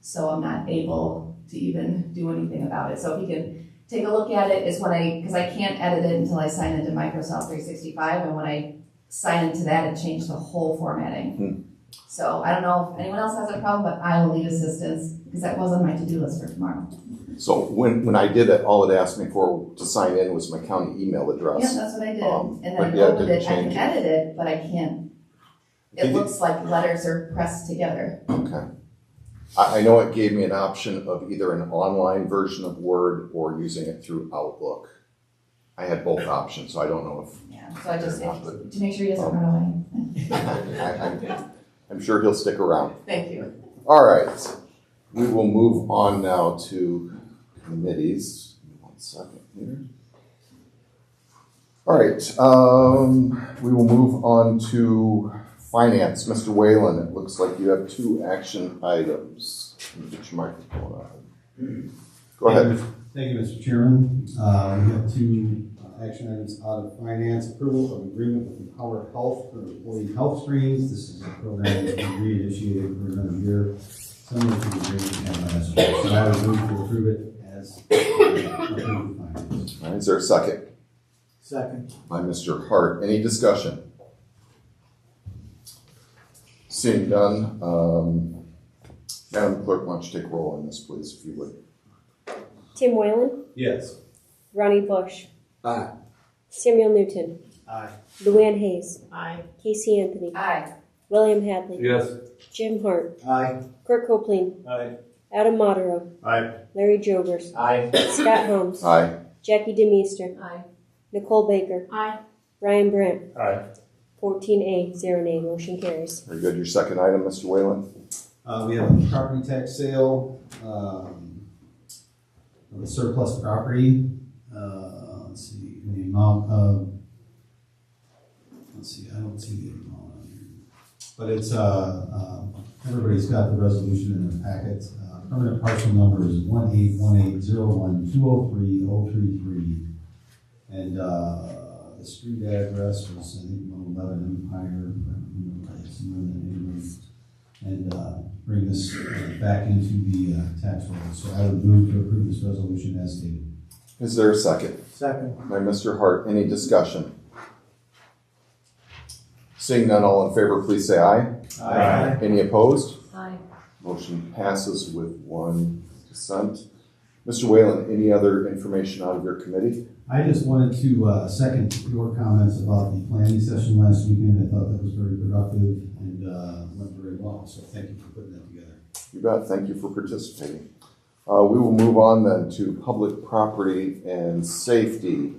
So I'm not able to even do anything about it. So if he can take a look at it, is what because I can't edit it until I sign into Microsoft 365, and when I sign into that, it changed the whole formatting. So I don't know if anyone else has a problem, but I will need assistance because that was on my to-do list for tomorrow. So when I did it, all it asked me for to sign in was my county email address. Yeah, that's what I did. And then I opened it. I can edit it, but I can't. It looks like letters are pressed together. Okay. I know it gave me an option of either an online version of Word or using it through Outlook. I had both options, so I don't know if... Yeah, so I just, to make sure he doesn't run away. I'm sure he'll stick around. Thank you. All right. We will move on now to committees. 1 second here. All right. We will move on to finance. Mr. Whalen, it looks like you have 2 action items. Let me get your microphone on. Go ahead. Thank you, Mr. Chairman. We have 2 action items out of finance. Approval of agreement with Empower Health for employee health screenings. This is a program that we reinitiated for another year. Similar to the agreement we had last year. So I would move to approve it as approved finance. All right, is there a second? Second. by Mr. Hart. Any discussion? Seeing none, Madam Clerk, why don't you take roll on this, please, if you would. Tim Whalen, Yes. Ronnie Bush, Aye. Samuel Newton, Aye. Luann Hayes, Aye. Casey Anthony, Aye. William Hadley, Yes. Jim Hart, Aye. Kurt Copeland, Aye. Adam Modero, Aye. Larry Jovers, Aye. Scott Holmes, Aye. Jackie DeMeester, Aye. Nicole Baker, Aye. Brian Brandt, Aye. 14A, 0 nay, motion carries. Very good. Your second item, Mr. Whalen? We have a property tax sale, of the surplus property, let's see, in the amount of, I don't see the amount on here. But it's, everybody's got the resolution in their packet. Permanent parcel number is 18180120333. And, the street address was, I think, 111 Empire, somewhere in that neighborhood. And bring this back into the tax roll. So I would move to approve this resolution as stated. Is there a second? Second. By Mr. Hart. Any discussion? Seeing none, all in favor, please say aye. Aye. Any opposed? Aye. Motion passes with 1 dissent. Mr. Whalen, any other information out of your committee? I just wanted to second your comments about the planning session last weekend. I thought that was very productive and went very well. So thank you for putting that together. You bet. Thank you for participating. We will move on then to public property and safety.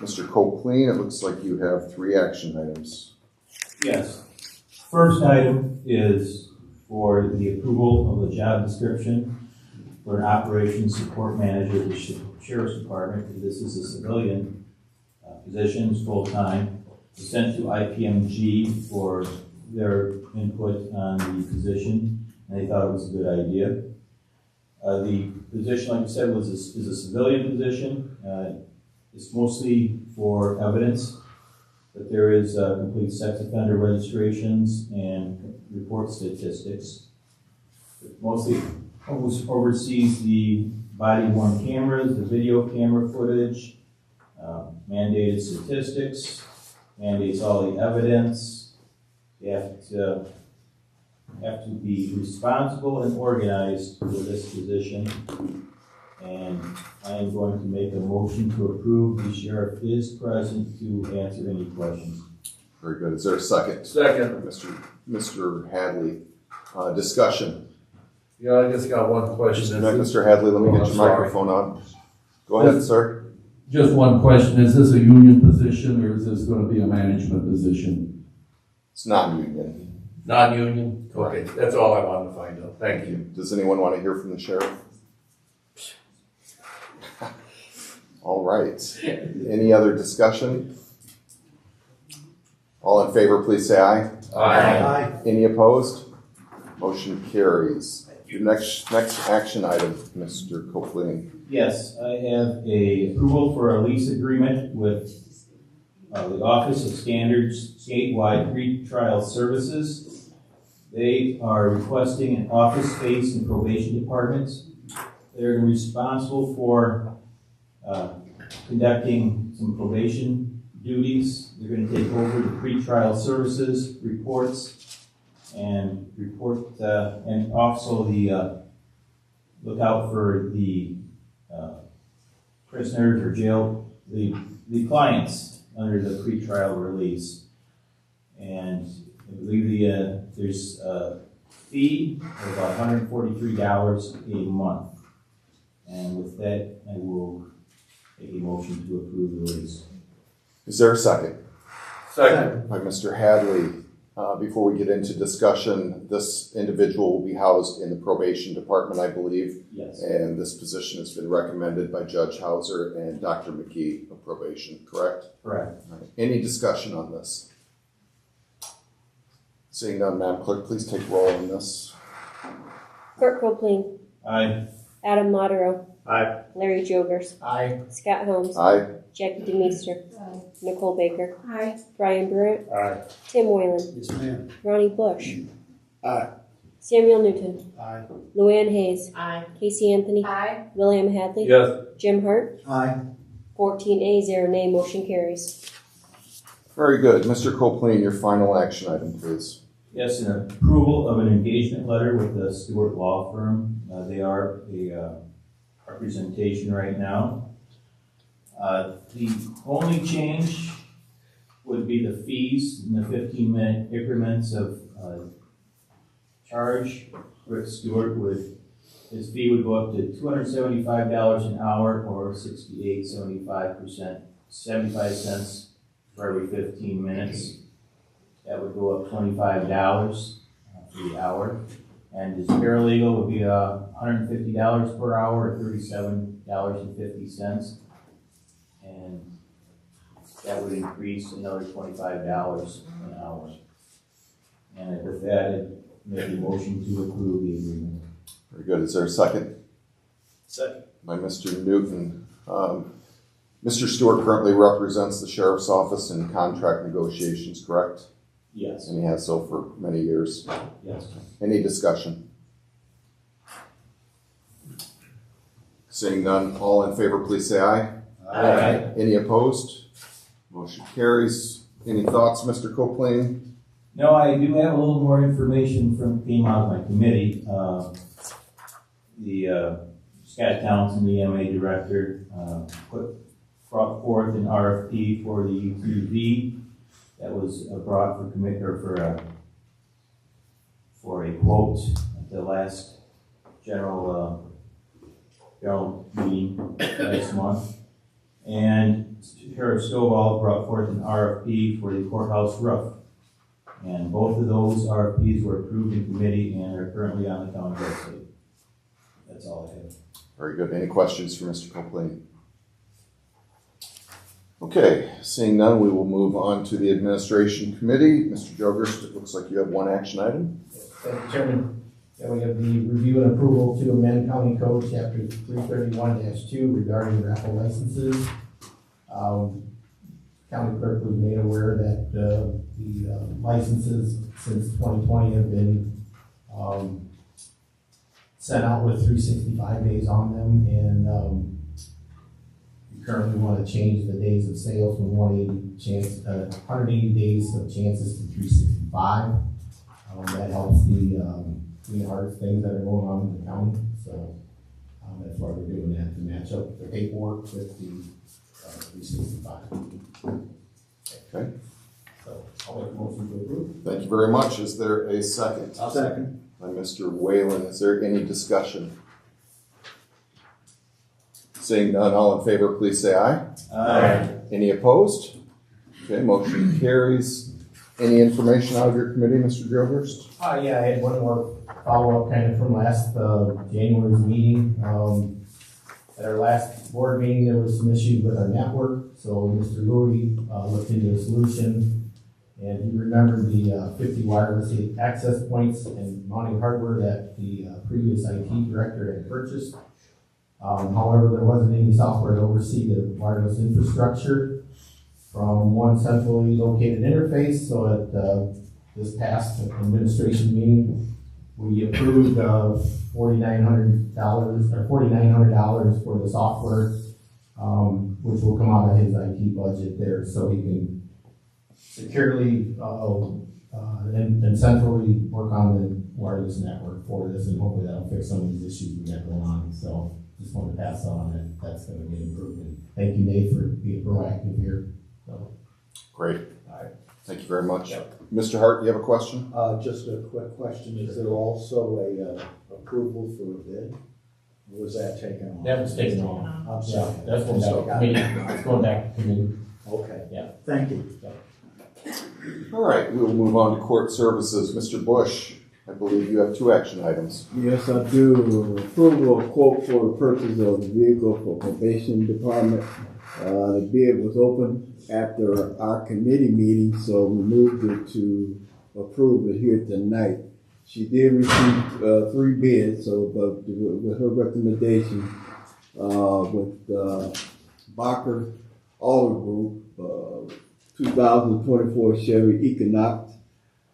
Mr. Copeland, it looks like you have 3 action items. Yes. First item is for the approval of a job description for an operations support manager of the Sheriff's Department. This is a civilian position, it's full-time. It's sent to IPMG for their input on the position, and they thought it was a good idea. The position, like I said, is a civilian position. It's mostly for evidence, but there is complete sex offender registrations and report statistics. It mostly oversees the body-worn cameras, the video camera footage, mandated statistics, mandates all the evidence. They have to be responsible and organized for this position. And I am going to make a motion to approve. The sheriff is present to answer any questions. Very good. Is there a second? Second. Mr. Hadley, discussion. Yeah, I just got one question. Mr. Hadley, let me get your microphone on. Go ahead, sir. Just one question. Is this a union position or is this going to be a management position? It's non-union. Non-union? Okay, that's all I wanted to find out. Thank you. Does anyone want to hear from the sheriff? All right. Any other discussion? All in favor, please say aye. Aye. Any opposed? Motion carries. Your next action item, Mr. Copeland. Yes, I have a approval for a lease agreement with the Office of Standards Statewide Pretrial Services. They are requesting an office space in probation departments. They're responsible for conducting some probation duties. They're going to take over the pretrial services reports and and also the look out for the prisoners or the clients under the pretrial release. And I believe there's a fee of about $143 a month. And with that, I will make a motion to approve the release. Is there a second? Second. By Mr. Hadley. Before we get into discussion, this individual will be housed in the probation department, I believe. Yes. And this position has been recommended by Judge Hauser and Dr. McGee of probation, correct? Correct. Right. Any discussion on this? Seeing none, Madam Clerk, please take roll on this. Kurt Copeland, Aye. Adam Modero, Aye. Larry Jovers, Aye. Scott Holmes, Aye. Jackie DeMeester, Nicole Baker, Aye. Brian Brandt, Aye. Tim Whalen, Yes, ma'am. Ronnie Bush, Aye. Samuel Newton, Aye. Luann Hayes, Aye. Casey Anthony, Aye. William Hadley, Yes. Jim Hart, Aye. 14A, 0 nay, motion carries. Very good. Mr. Copeland, your final action item, please. Yes, an approval of an engagement letter with the Stewart Law Firm. They are a representation right now. The only change would be the fees in the 15-minute increments of charge. Rick Stewart his fee would go up to $275 an hour, or $68.75 for every 15 minutes. That would go up $25 for the hour. And his paralegal would be $150 per hour, or $37.50. And that would increase another $25 an hour. And with that, I'd make a motion to approve the agreement. Very good. Is there a second? Second. By Mr. Newton. Mr. Stewart currently represents the Sheriff's Office in contract negotiations, correct? Yes. And he has so for many years. Yes. Any discussion? Seeing none, all in favor, please say aye. Aye. Any opposed? Motion carries. Any thoughts, Mr. Copeland? No, I do have a little more information came out of my committee. Scott Townsend, the EMA director, brought forth an RFP for the UTV that was brought for a quote at the last general meeting last month. And Sheriff Stovall brought forth an RFP for the courthouse roof. And both of those RFPs were approved in committee and are currently on the county website. That's all I have. Very good. Any questions for Mr. Copeland? Okay, seeing none, we will move on to the administration committee. Mr. Jogers, it looks like you have one action item. Thank you, Chairman. Then we have the review and approval to amend County Code Chapter 331-2 regarding raffle licenses. County clerk was made aware that the licenses since 2020 have been sent out with 365 days on them, and we currently want to change the days of sales from 180 days of chances to 365. That helps the hard things that are going on in the county, so that's why we're doing that, to match up the paperwork with the 365. Okay. So I'll make a motion to approve. Thank you very much. Is there a second? I'll second. By Mr. Whalen. Is there any discussion? Seeing none, all in favor, please say aye. Aye. Any opposed? Okay, motion carries. Any information out of your committee, Mr. Jogers? Yeah, I had one more follow-up kind of from last January's meeting. At our last board meeting, there was some issues with our network, so Mr. Louie looked into a solution, and he remembered the 50 wireless access points and mounting hardware that the previous IT director had purchased. However, there wasn't any software to oversee the wireless infrastructure from one centrally located interface, so at this past administration meeting, we approved $4,900 for the software, which will come out of his IT budget there, so he can securely and centrally work on the wireless network for this, and hopefully that'll fix some of these issues we got going on. So just want to pass on that that's going to get improved. And thank you, Dave, for being proactive here. So. Great. All right. Thank you very much. Yep. Mr. Hart, you have a question? Just a quick question. Is there also a approval for a bid? Or was that taken off? That was taken off. I'm sorry. That's going back to committee. It's going back to committee. Okay. Yeah. Thank you. Yeah. All right, we will move on to court services. Mr. Bush, I believe you have two action items. Yes, I do. Approval of quote for the purchase of the vehicle for probation department. The bid was open after our committee meeting, so we moved it to approve it here tonight. She did receive 3 bids, so but with her recommendation, with Barker Auto Group, 2024 Chevy Equinox.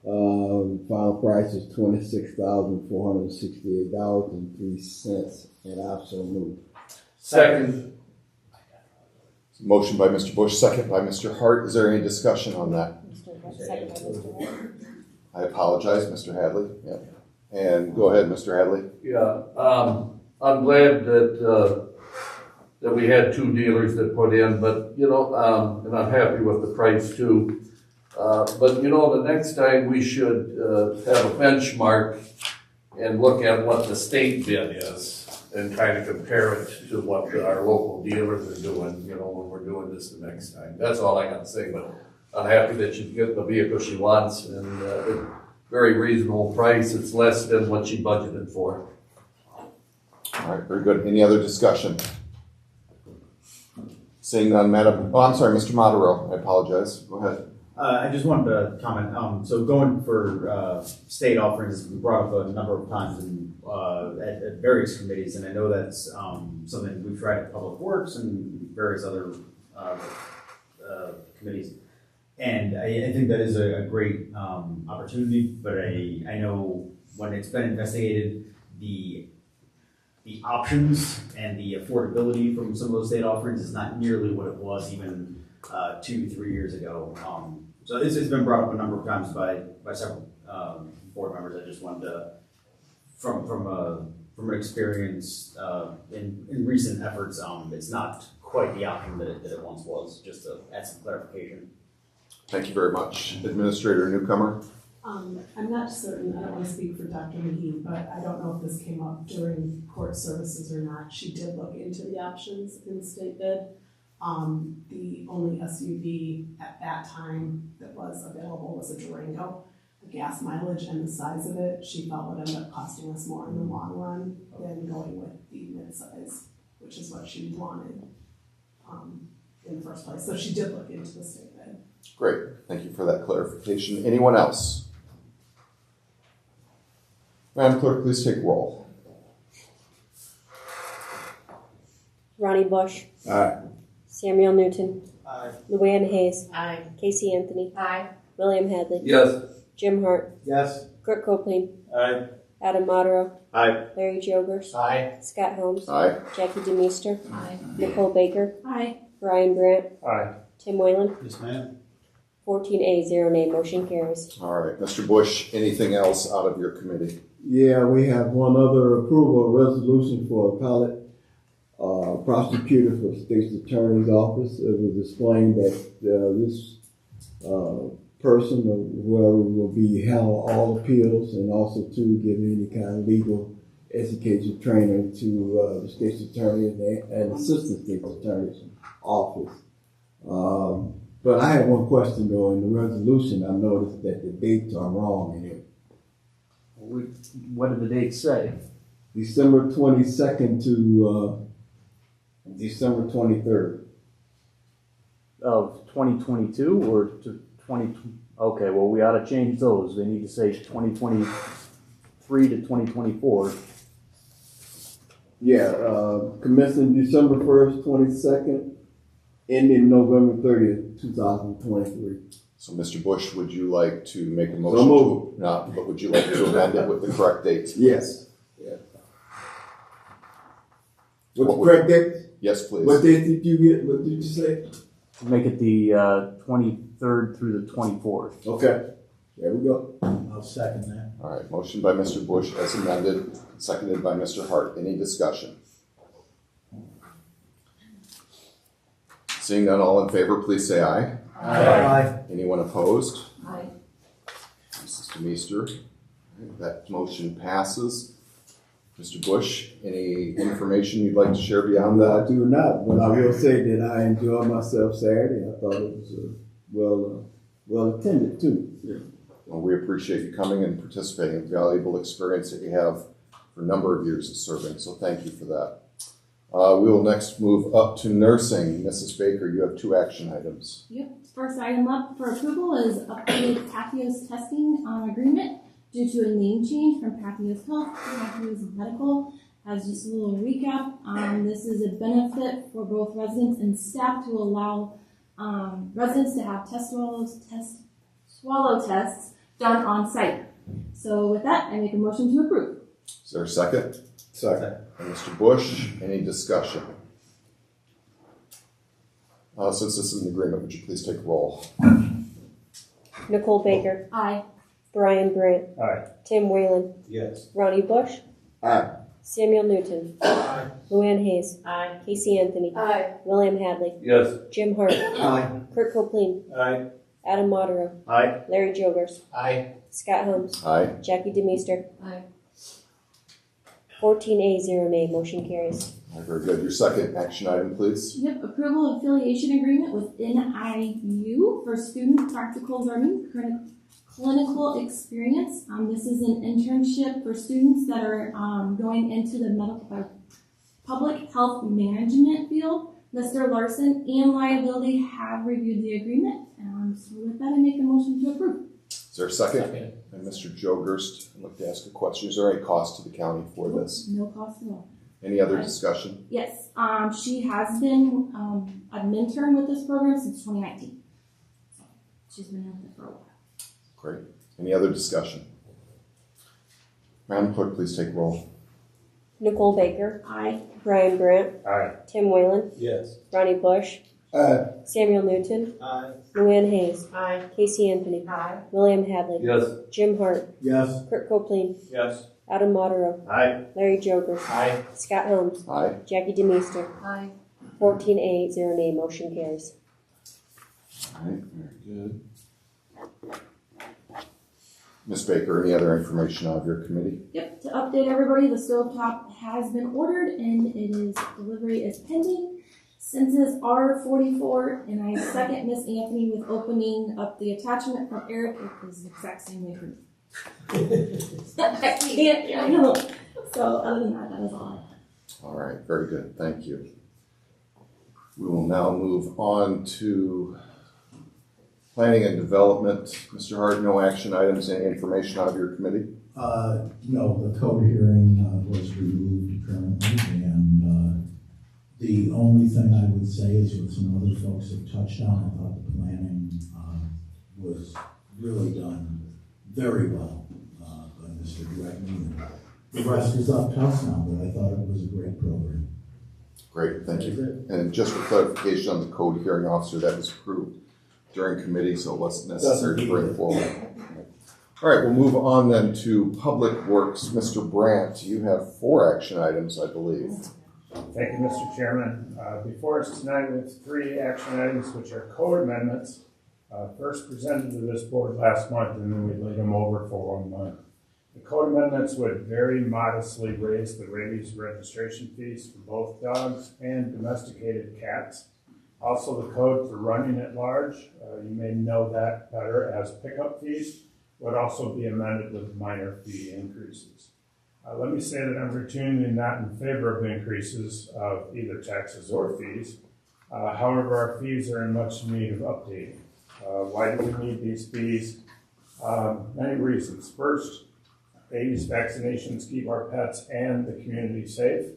Final price is $26,468.03, and I so moved. Second. Motion by Mr. Bush, second by Mr. Hart. Is there any discussion on that? Second by Mr. Hart. I apologize, Mr. Hadley. Yeah. And go ahead, Mr. Hadley. Yeah, I'm glad that we had 2 dealers that put in, but, and I'm happy with the price too. But, the next time we should have a benchmark and look at what the state bid is and kind of compare it to what our local dealers are doing, when we're doing this the next time. That's all I got to say, but I'm happy that she get the vehicle she wants and very reasonable price. It's less than what she budgeted for. All right, very good. Any other discussion? Seeing none, I'm sorry, Mr. Modero. I apologize. Go ahead. I just wanted to comment. So going for state offerings, we brought up a number of times at various committees, and I know that's something we've tried at Public Works and various other committees. And I think that is a great opportunity, but I know when it's been investigated, the options and the affordability from some of those state offerings is not nearly what it was even 2-3 years ago. So it's been brought up a number of times by several board members. I just wanted to, from an experience in recent efforts, it's not quite the option that it once was. Just to add some clarification. Thank you very much. Administrator Newcomer. I'm not certain, I don't want to speak for Dr. McGee, but I don't know if this came up during court services or not. She did look into the options in the state bid. The only SUV at that time that was available was a Durango. The gas mileage and the size of it, she felt would end up costing us more in the long run than going with the midsize, which is what she wanted in the first place. So she did look into the state bid. Great. Thank you for that clarification. Anyone else? Madam Clerk, please take roll. Ronnie Bush. Aye. Samuel Newton. Aye. Luann Hayes. Aye. Casey Anthony. Aye. William Hadley. Yes. Jim Hart. Yes. Kurt Copeland. Aye. Adam Modero. Aye. Larry Jogers. Aye. Scott Holmes. Aye. Jackie DeMeester. Aye. Nicole Baker. Aye. Brian Brandt. Aye. Tim Whalen. Yes, ma'am. 14A, 0 nay, motion carries. All right. Mr. Bush, anything else out of your committee? Yeah, we have one other approval resolution for a pilot prosecutor for the state's attorney's office. It was explained that this person or whoever will be handle all appeals and also to give any kind of legal education training to the state's attorney and assistant state's attorney's office. But I have one question though. In the resolution, I noticed that the dates are wrong in it. What did the date say? December 22nd to December 23rd. Of 2022 or to 20? Okay, well, we ought to change those. They need to say 2023 to 2024. Yeah, commencing December 1st, 22nd, ending November 30th, 2023. So, Mr. Bush, would you like to make a So motion? moved. But would you like to amend it with the correct dates? Yes. Yeah. With What the would- correct date? Yes, please. What date did you get? What did you say? Make it the 23rd through the 24th. Okay. There we go. I'll second that. All right. Motion by Mr. Bush as amended, seconded by Mr. Hart. Any discussion? Seeing none, all in favor, please say aye. Aye. Anyone opposed? Aye. Mrs. DeMeester. That motion passes. Mr. Bush, any information you'd like to share beyond I that? do not, but I will say that I enjoyed myself Saturday. I thought it was well attended too. Yeah. Well, we appreciate you coming and participating. Valuable experience that you have for a number of years of serving, so thank you for that. We will next move up to nursing. Mrs. Baker, you have 2 action items. Yep. First item up for approval is updated Patheos testing agreement due to a name change from Patheos Health to Patheos Medical. As just a little recap, this is a benefit for both residents and staff to allow residents to have swallow tests done on site. So with that, I make a motion to approve. Is there a second? Second. And Mr. Bush, any discussion? Since this is an agreement, would you please take roll? Nicole Baker. Aye. Brian Brandt. Aye. Tim Whalen. Yes. Ronnie Bush. Aye. Samuel Newton. Aye. Luann Hayes. Aye. Casey Anthony. Aye. William Hadley. Yes. Jim Hart. Aye. Kurt Copeland. Aye. Adam Modero. Aye. Larry Jogers. Aye. Scott Holmes. Aye. Jackie DeMeester. Aye. 14A, 0 nay. Motion carries. All right, very good. Your second action item, please. Yep, approval of affiliation agreement with NIU for student practical learning clinical experience. This is an internship for students that are going into the public health management field. Mr. Larson and liability have reviewed the agreement. So with that, I make a motion to approve. Is there a second? And Mr. Jogurst, I'd like to ask a question. Is there any cost to the county for this? No cost at all. Any other discussion? Yes, she has been an intern with this program since 2019. So she's been out there for a while. Great. Any other discussion? Madam Clerk, please take roll. Nicole Baker. Aye. Brian Brandt. Aye. Tim Whalen. Yes. Ronnie Bush. Aye. Samuel Newton. Aye. Luann Hayes. Aye. Casey Anthony. Aye. William Hadley. Yes. Jim Hart. Yes. Kurt Copeland. Yes. Adam Modero. Aye. Larry Jogers. Aye. Scott Holmes. Aye. Jackie DeMeester. Aye. 14A, 0 nay. Motion carries. All right, very good. Ms. Baker, any other information out of your committee? Yep, to update everybody, the stovetop has been ordered and delivery is pending. Census R44, and I second Miss Anthony with opening up the attachment from Eric. It was the exact same way for me. I can't, I know. So other than that, that is all. All right, very good. Thank you. We will now move on to planning and development. Mr. Hart, no action items, any information out of your committee? No, the code hearing was removed apparently, and the only thing I would say is what some other folks have touched on. I thought the planning was really done very well by Mr. Dweckney. The rest is up to us now, but I thought it was a great program. Great, thank you. And just for clarification on the code hearing officer, that was approved during committee, so it wasn't necessary to bring forward. All right, we'll move on then to Public Works. Mr. Brandt, you have 4 action items, I believe. Thank you, Mr. Chairman. Before us tonight, we have 3 action items, which are code amendments. First presented to this board last month, and then we laid them over for 1 month. The code amendments would very modestly raise the rabies registration fees for both dogs and domesticated cats. Also, the code for running at large, you may know that better as pickup fees, would also be amended with minor fee increases. Let me say that I'm routinely not in favor of increases of either taxes or fees. However, our fees are in much need of updating. Why do we need these fees? Many reasons. First, babies' vaccinations keep our pets and the community safe.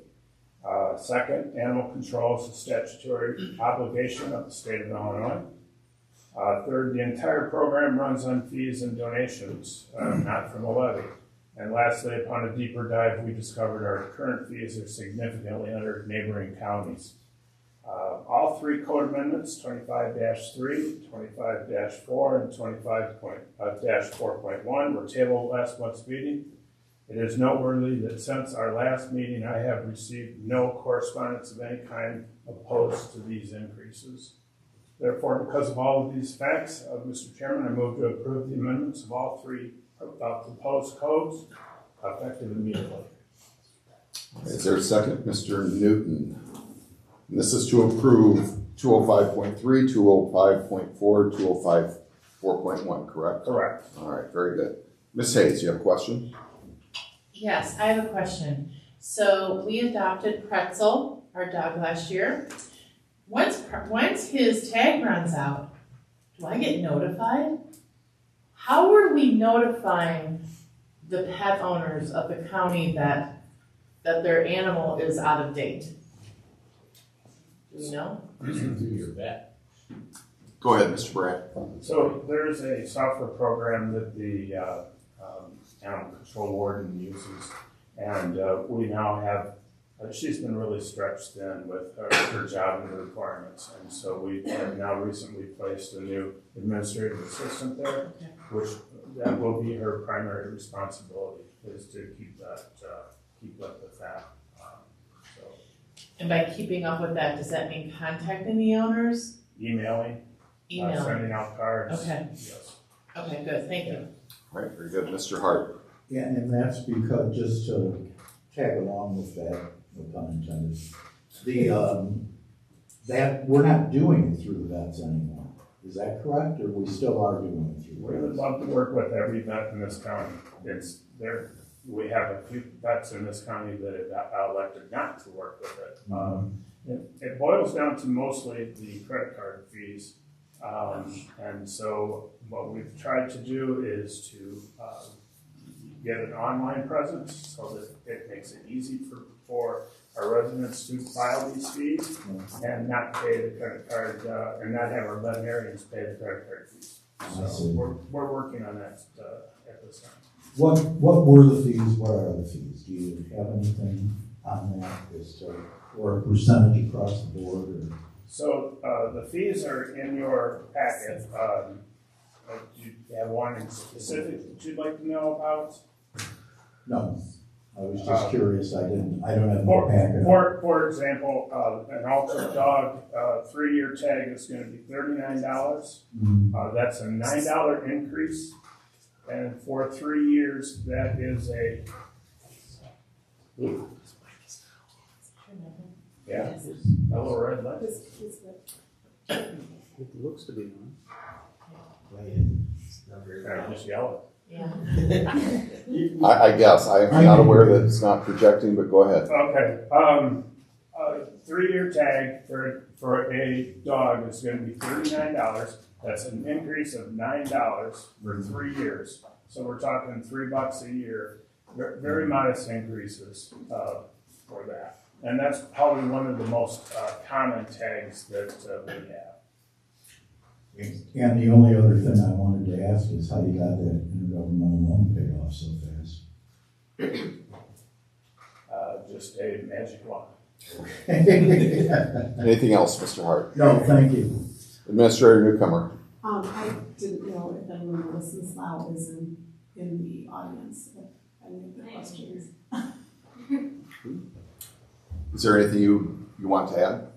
Second, animal control is a statutory obligation of the state of Illinois. Third, the entire program runs on fees and donations, not from a levy. And lastly, upon a deeper dive, we discovered our current fees are significantly under neighboring counties. All 3 code amendments, 25-3, 25-4, and 25-4.1, were tabled last month's meeting. It is noteworthy that since our last meeting, I have received no correspondence of any kind opposed to these increases. Therefore, because of all of these facts, Mr. Chairman, I move to approve the amendments of all 3 proposed codes effective immediately. Is there a second? Mr. Newton. And this is to approve 205.3, 205.4, 205.4.1, correct? Correct. All right, very good. Ms. Hayes, you have a question? Yes, I have a question. So we adopted Pretzel, our dog, last year. Once his tag runs out, do I get notified? How are we notifying the pet owners of the county that their animal is out of date? Do you know? Through your vet. Go ahead, Mr. Brandt. So there's a software program that the animal control warden uses, and we now have she's been really stretched thin with her job and the requirements. And so we have now recently placed a new administrative assistant there, which that will be her primary responsibility, is to keep up with that. And by keeping up with that, does that mean contacting the owners? Emailing, sending out cards. Okay. Yes. Okay, good, thank you. All right, very good. Mr. Hart. Yeah, and that's because, just to tag along with that, no pun intended, that we're not doing it through the vets anymore. Is that correct, or we still are doing it through the We vets? would love to work with every vet in this county. We have a few vets in this county that have elected not to work with it. It boils down to mostly the credit card fees. And so what we've tried to do is to get an online presence so that it makes it easy for our residents to file these fees and not pay the credit card, and not have our veterinarians pay the credit card fees. So we're working on that at this time. What were the fees? What are the fees? Do you have anything on that as to, or a percentage across the board? Or? So the fees are in your packet. Do you have one in specific that you'd like to know about? No, I was just curious. I don't have my packet. For example, an Ultra dog 3-year tag is going to be $39. That's a $9 increase. And for 3 years, that is a yellow red light. It looks to be on. Just yellow. Yeah. I guess. I'm not aware that it's not projecting, but go ahead. Okay. A 3-year tag for a dog is going to be $39. That's an increase of $9 for 3 years. So we're talking $3 a year. Very modest increases for that. And that's probably one of the most common tags that we have. And the only other thing I wanted to ask is how you got that intergovernmental loan paid off so fast. Just a magic wand. Anything else, Mr. Hart? No, thank you. Administrator Newcomer. I didn't know if anyone who listens now is in the audience, if any of the questions. Is there anything you want to add?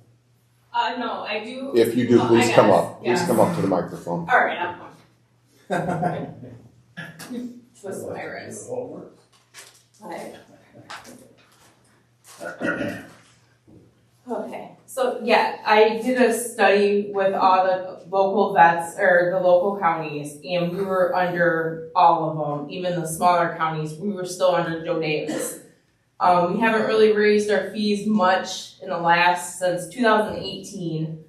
No, I do. If you do, please come up. Yes. Please come up to the microphone. All right, I'll come. Twist my wrist. Okay, so yeah, I did a study with all the local vets or the local counties, and we were under all of them, even the smaller counties. We were still under Joe Davis. We haven't really raised our fees much since 2018.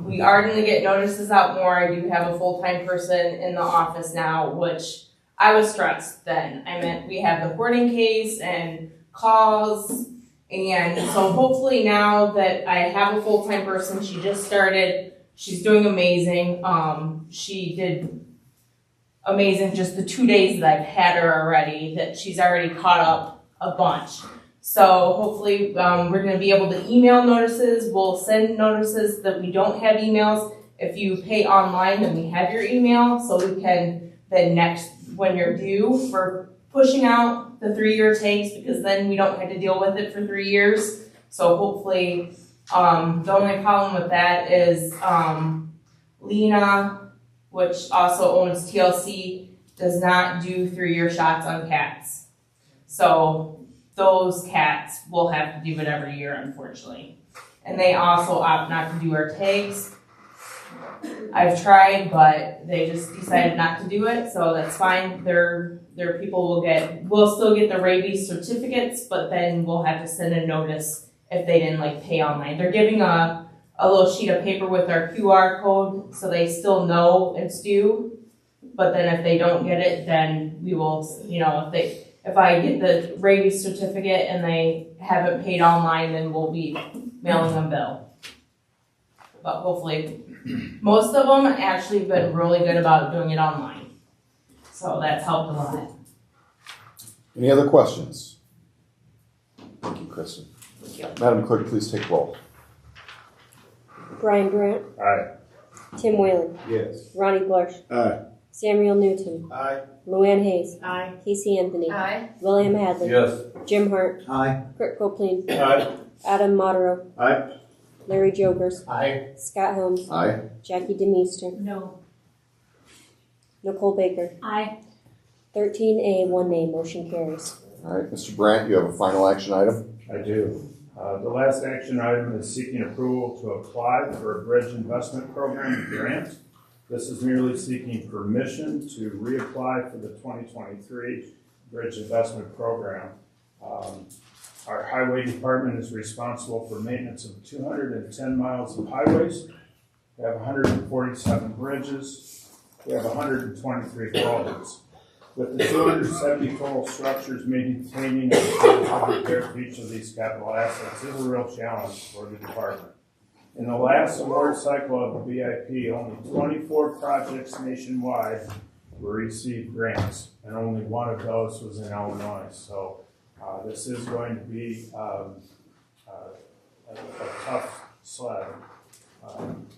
We are going to get notices out more. I do have a full-time person in the office now, which I was stressed then. I meant we have the hoarding case and calls, and so hopefully now that I have a full-time person, she just started, she's doing amazing. She did amazing just the 2 days that I've had her already, that she's already caught up a bunch. So hopefully we're going to be able to email notices. We'll send notices that we don't have emails. If you pay online, then we have your email, so we can then when you're due, we're pushing out the 3-year tanks, because then we don't have to deal with it for 3 years. So hopefully the only problem with that is Lena, which also owns TLC, does not do 3-year shots on cats. So those cats will have to do it every year, unfortunately. And they also opt not to do our tags. I've tried, but they just decided not to do it, so that's fine. Their people will still get the rabies certificates, but then we'll have to send a notice if they didn't pay online. They're giving a little sheet of paper with our QR code, so they still know it's due. But then if they don't get it, then we will, if I get the rabies certificate and they haven't paid online, then we'll be mailing them bill. But hopefully, most of them actually have been really good about doing it online. So that's helped a lot. Any other questions? Thank you, Kristen. Madam Clerk, please take roll. Brian Grant. Aye. Tim Whalen. Yes. Ronnie Bush. Aye. Samuel Newton. Aye. Luann Hayes. Aye. Casey Anthony. Aye. William Hadley. Yes. Jim Hart. Aye. Kurt Copeland. Aye. Adam Modero. Aye. Larry Jokers. Aye. Scott Holmes. Aye. Jackie DeMeester. No. Nicole Baker. Aye. 13A, 1 nay, motion carries. All right, Mr. Brandt, you have a final action item? I do. The last action item is seeking approval to apply for a bridge investment program grant. This is merely seeking permission to reapply for the 2023 bridge investment program. Our highway department is responsible for maintenance of 210 miles of highways. We have 147 bridges. We have 123 culverts. With the 270 total structures, maintaining and repair for each of these capital assets is a real challenge for the department. In the last award cycle of the BIP, only 24 projects nationwide were received grants, and only one of those was in Illinois. So this is going to be a tough sled.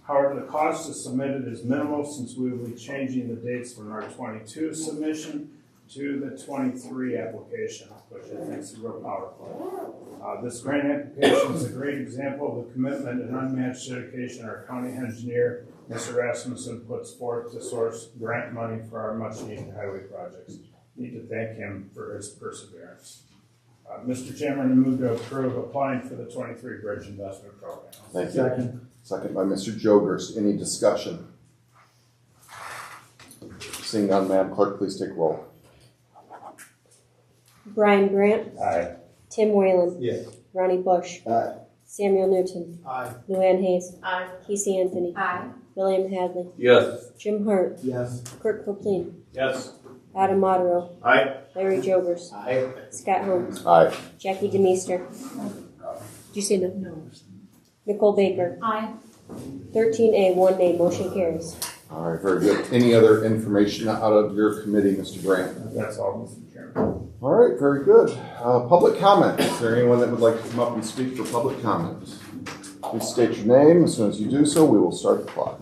However, the cost to submit it is minimal since we will be changing the dates from our 22 submission to the 23 application, which I think is real powerful. This grant application is a great example of the commitment and unmatched dedication our county engineer, Mr. Rasmussen, puts forth to source grant money for our much-needed highway projects. Need to thank him for his perseverance. Mr. Chairman, I move to approve applying for the 23 Bridge Investment Program. Thank you. Second by Mr. Jogers. Any discussion? Seeing none, Madam Clerk, please take roll. Brian Grant. Aye. Tim Whalen. Yes. Ronnie Bush. Aye. Samuel Newton. Aye. Luann Hayes. Aye. Casey Anthony. Aye. William Hadley. Yes. Jim Hart. Yes. Kurt Copeland. Yes. Adam Modero. Aye. Larry Jokers. Aye. Scott Holmes. Aye. Jackie DeMeester. Did you say no? No. Nicole Baker. Aye. 13A, 1 nay, motion carries. All right, very good. Any other information out of your committee, Mr. Brandt? That's all, Mr. Chairman. All right, very good. Public comment. Is there anyone that would like to come up and speak for public comment? Please state your name. As soon as you do so, we will start the clock.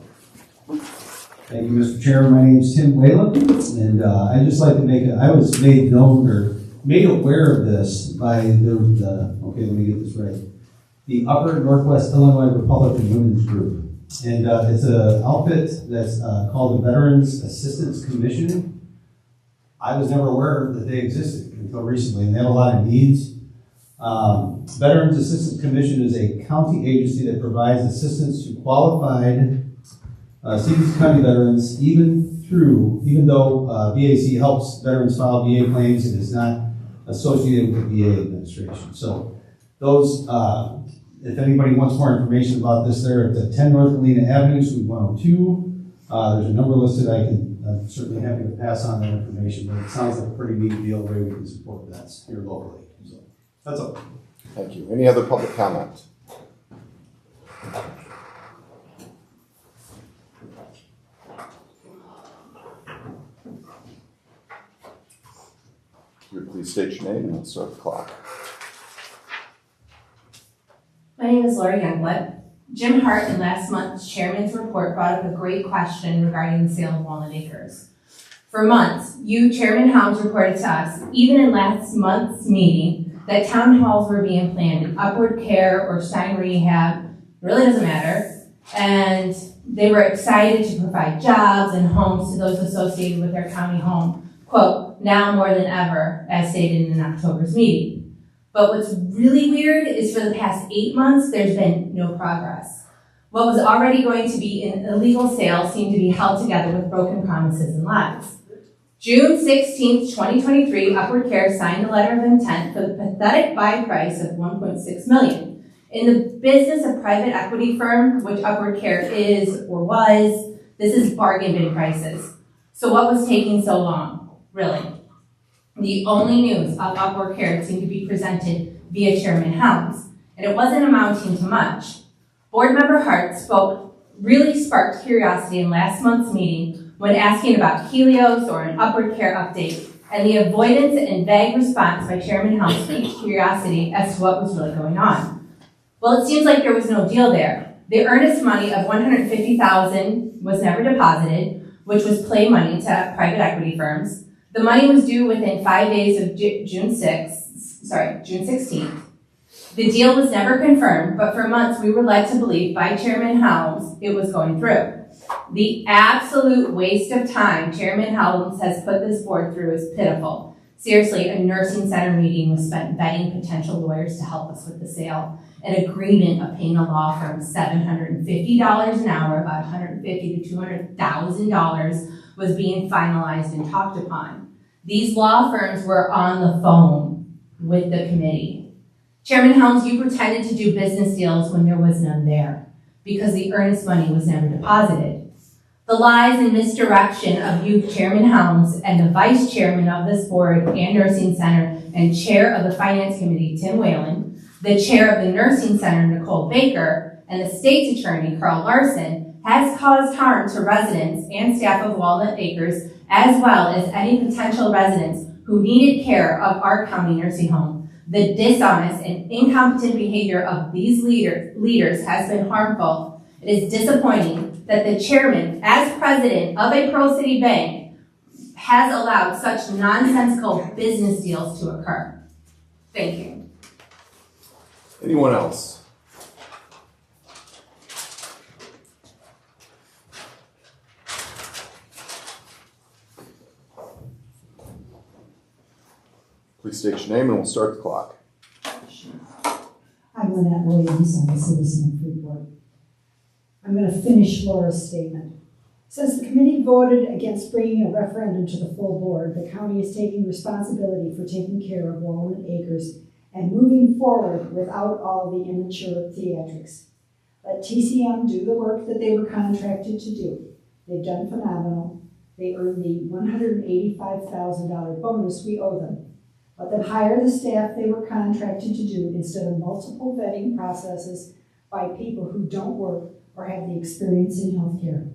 Thank you, Mr. Chairman. My name is Tim Whalen, and I'd just like to I was made known or made aware of this by okay, let me get this right. The Upper Northwest Illinois Republican Women's Group. And it's an outfit that's called the Veterans Assistance Commission. I was never aware that they existed until recently, and they have a lot of needs. Veterans Assistance Commission is a county agency that provides assistance to qualified Stephenson County veterans, even though VAC helps veterans file VA claims, it is not associated with the VA administration. So those, if anybody wants more information about this, they're at 10 North Galena Avenue, Suite 102. There's a number listed. I'm certainly happy to pass on that information, but it sounds like a pretty neat deal where we can support that here locally. So that's all. Thank you. Any other public comment? Would you please state your name and let's start the clock. My name is Lori Youngblood. Jim Hart in last month's chairman's report brought up a great question regarding the sale of Walnut Acres. For months, you, Chairman Helms, reported to us, even in last month's meeting, that town halls were being planned in Upward Care or Stein Rehab, it really doesn't matter, and they were excited to provide jobs and homes to those associated with their county home. Quote, now more than ever, as stated in October's meeting. But what's really weird is for the past 8 months, there's been no progress. What was already going to be an illegal sale seemed to be held together with broken promises and lies. June 16th, 2023, Upward Care signed a letter of intent for the pathetic buy price of $1.6 million. In the business of private equity firm, which Upward Care is or was, this is bargain bin prices. So what was taking so long, really? The only news of Upward Care seemed to be presented via Chairman Helms, and it wasn't amounting to much. Board Member Hart really sparked curiosity in last month's meeting when asking about Helios or an Upward Care update, and the avoidance and vague response by Chairman Helms piqued curiosity as to what was really going on. Well, it seems like there was no deal there. The earnest money of $150,000 was never deposited, which was play money to private equity firms. The money was due within 5 days of June 16th. The deal was never confirmed, but for months we were led to believe by Chairman Helms it was going through. The absolute waste of time Chairman Helms has put this board through is pitiful. Seriously, a nursing center meeting was spent vetting potential lawyers to help us with the sale. An agreement of paying a law firm $750 an hour, about $150,000 to $200,000, was being finalized and talked upon. These law firms were on the phone with the committee. Chairman Helms, you pretended to do business deals when there was none there, because the earnest money was never deposited. The lies and misdirection of you, Chairman Helms, and the vice chairman of this board and nursing center and chair of the finance committee, Tim Whalen, the chair of the nursing center, Nicole Baker, and the state's attorney, Carl Larson, has caused harm to residents and staff of Walnut Acres, as well as any potential residents who needed care of our county nursing home. The dishonest and incompetent behavior of these leaders has been harmful. It is disappointing that the chairman, as president of a Pearl City bank, has allowed such nonsensical business deals to occur. Thank you. Anyone else? Please state your name and we'll start the clock. I'm Lynette Williams. I'm a citizen of Freeport. I'm going to finish Laura's statement. Since the committee voted against bringing a referendum to the full board, the county is taking responsibility for taking care of Walnut Acres and moving forward without all the immature theatrics. Let TCM do the work that they were contracted to do. They've done phenomenal. They earned the $185,000 bonus we owe them. Let them hire the staff they were contracted to do instead of multiple vetting processes by people who don't work or have the experience in healthcare.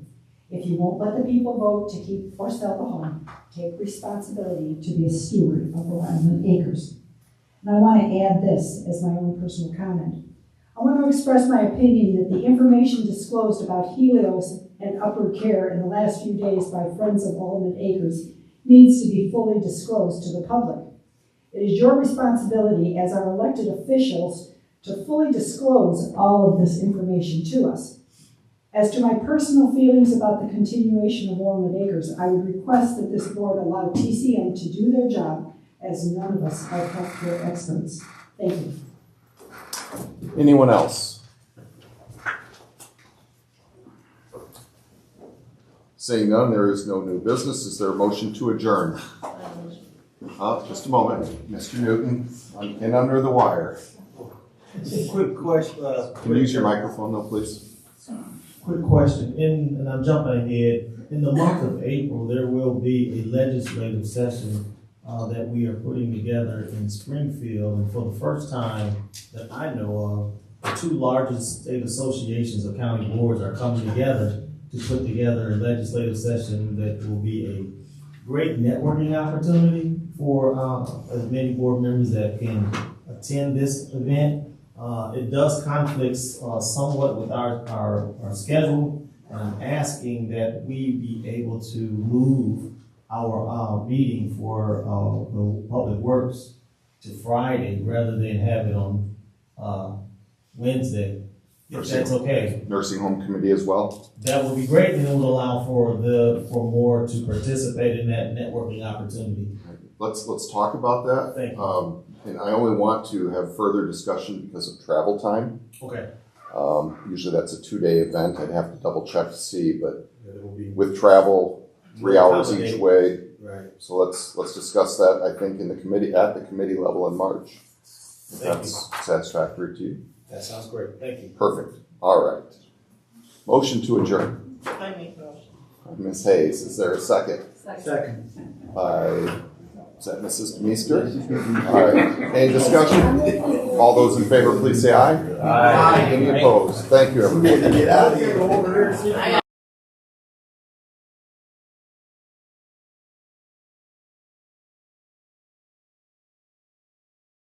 If you won't let the people vote to keep or sell the home, take responsibility to be a steward of the Walnut Acres. And I want to add this as my own personal comment. I want to express my opinion that the information disclosed about Helios and Upward Care in the last few days by Friends of Walnut Acres needs to be fully disclosed to the public. It is your responsibility as our elected officials to fully disclose all of this information to us. As to my personal feelings about the continuation of Walnut Acres, I would request that this board allow TCM to do their job, as none of us are healthcare experts. Thank you. Anyone else? Seeing none, there is no new business. Is there a motion to adjourn? Just a moment. Mr. Newton, in under the wire. Just a quick question. Can you use your microphone though, please? Quick question, and I'm jumping ahead. In the month of April, there will be a legislative session that we are putting together in Springfield, and for the first time that I know of, the two largest state associations of county boards are coming together to put together a legislative session that will be a great networking opportunity for as many board members that can attend this event. It does conflict somewhat with our schedule, and I'm asking that we be able to move our meeting for the Public Works to Friday rather than have it on Wednesday, if that's okay. Nursing Home Committee as well? That would be great, and it would allow for more to participate in that networking opportunity. Let's talk about that. Thank you. And I only want to have further discussion because of travel time. Okay. Usually that's a 2-day event. I'd have to double check to see, but with travel, 3 hours each way. Right. So let's discuss that, I think, at the committee level in March. If that's satisfactory to you. That sounds great. Thank you. Perfect. All right. Motion to adjourn. I make a motion. Ms. Hayes, is there a second? Second. Is that Mrs. Meester? All right. Any discussion? All those in favor, please say aye. Aye. Any opposed? Thank you, everyone. Get out of here.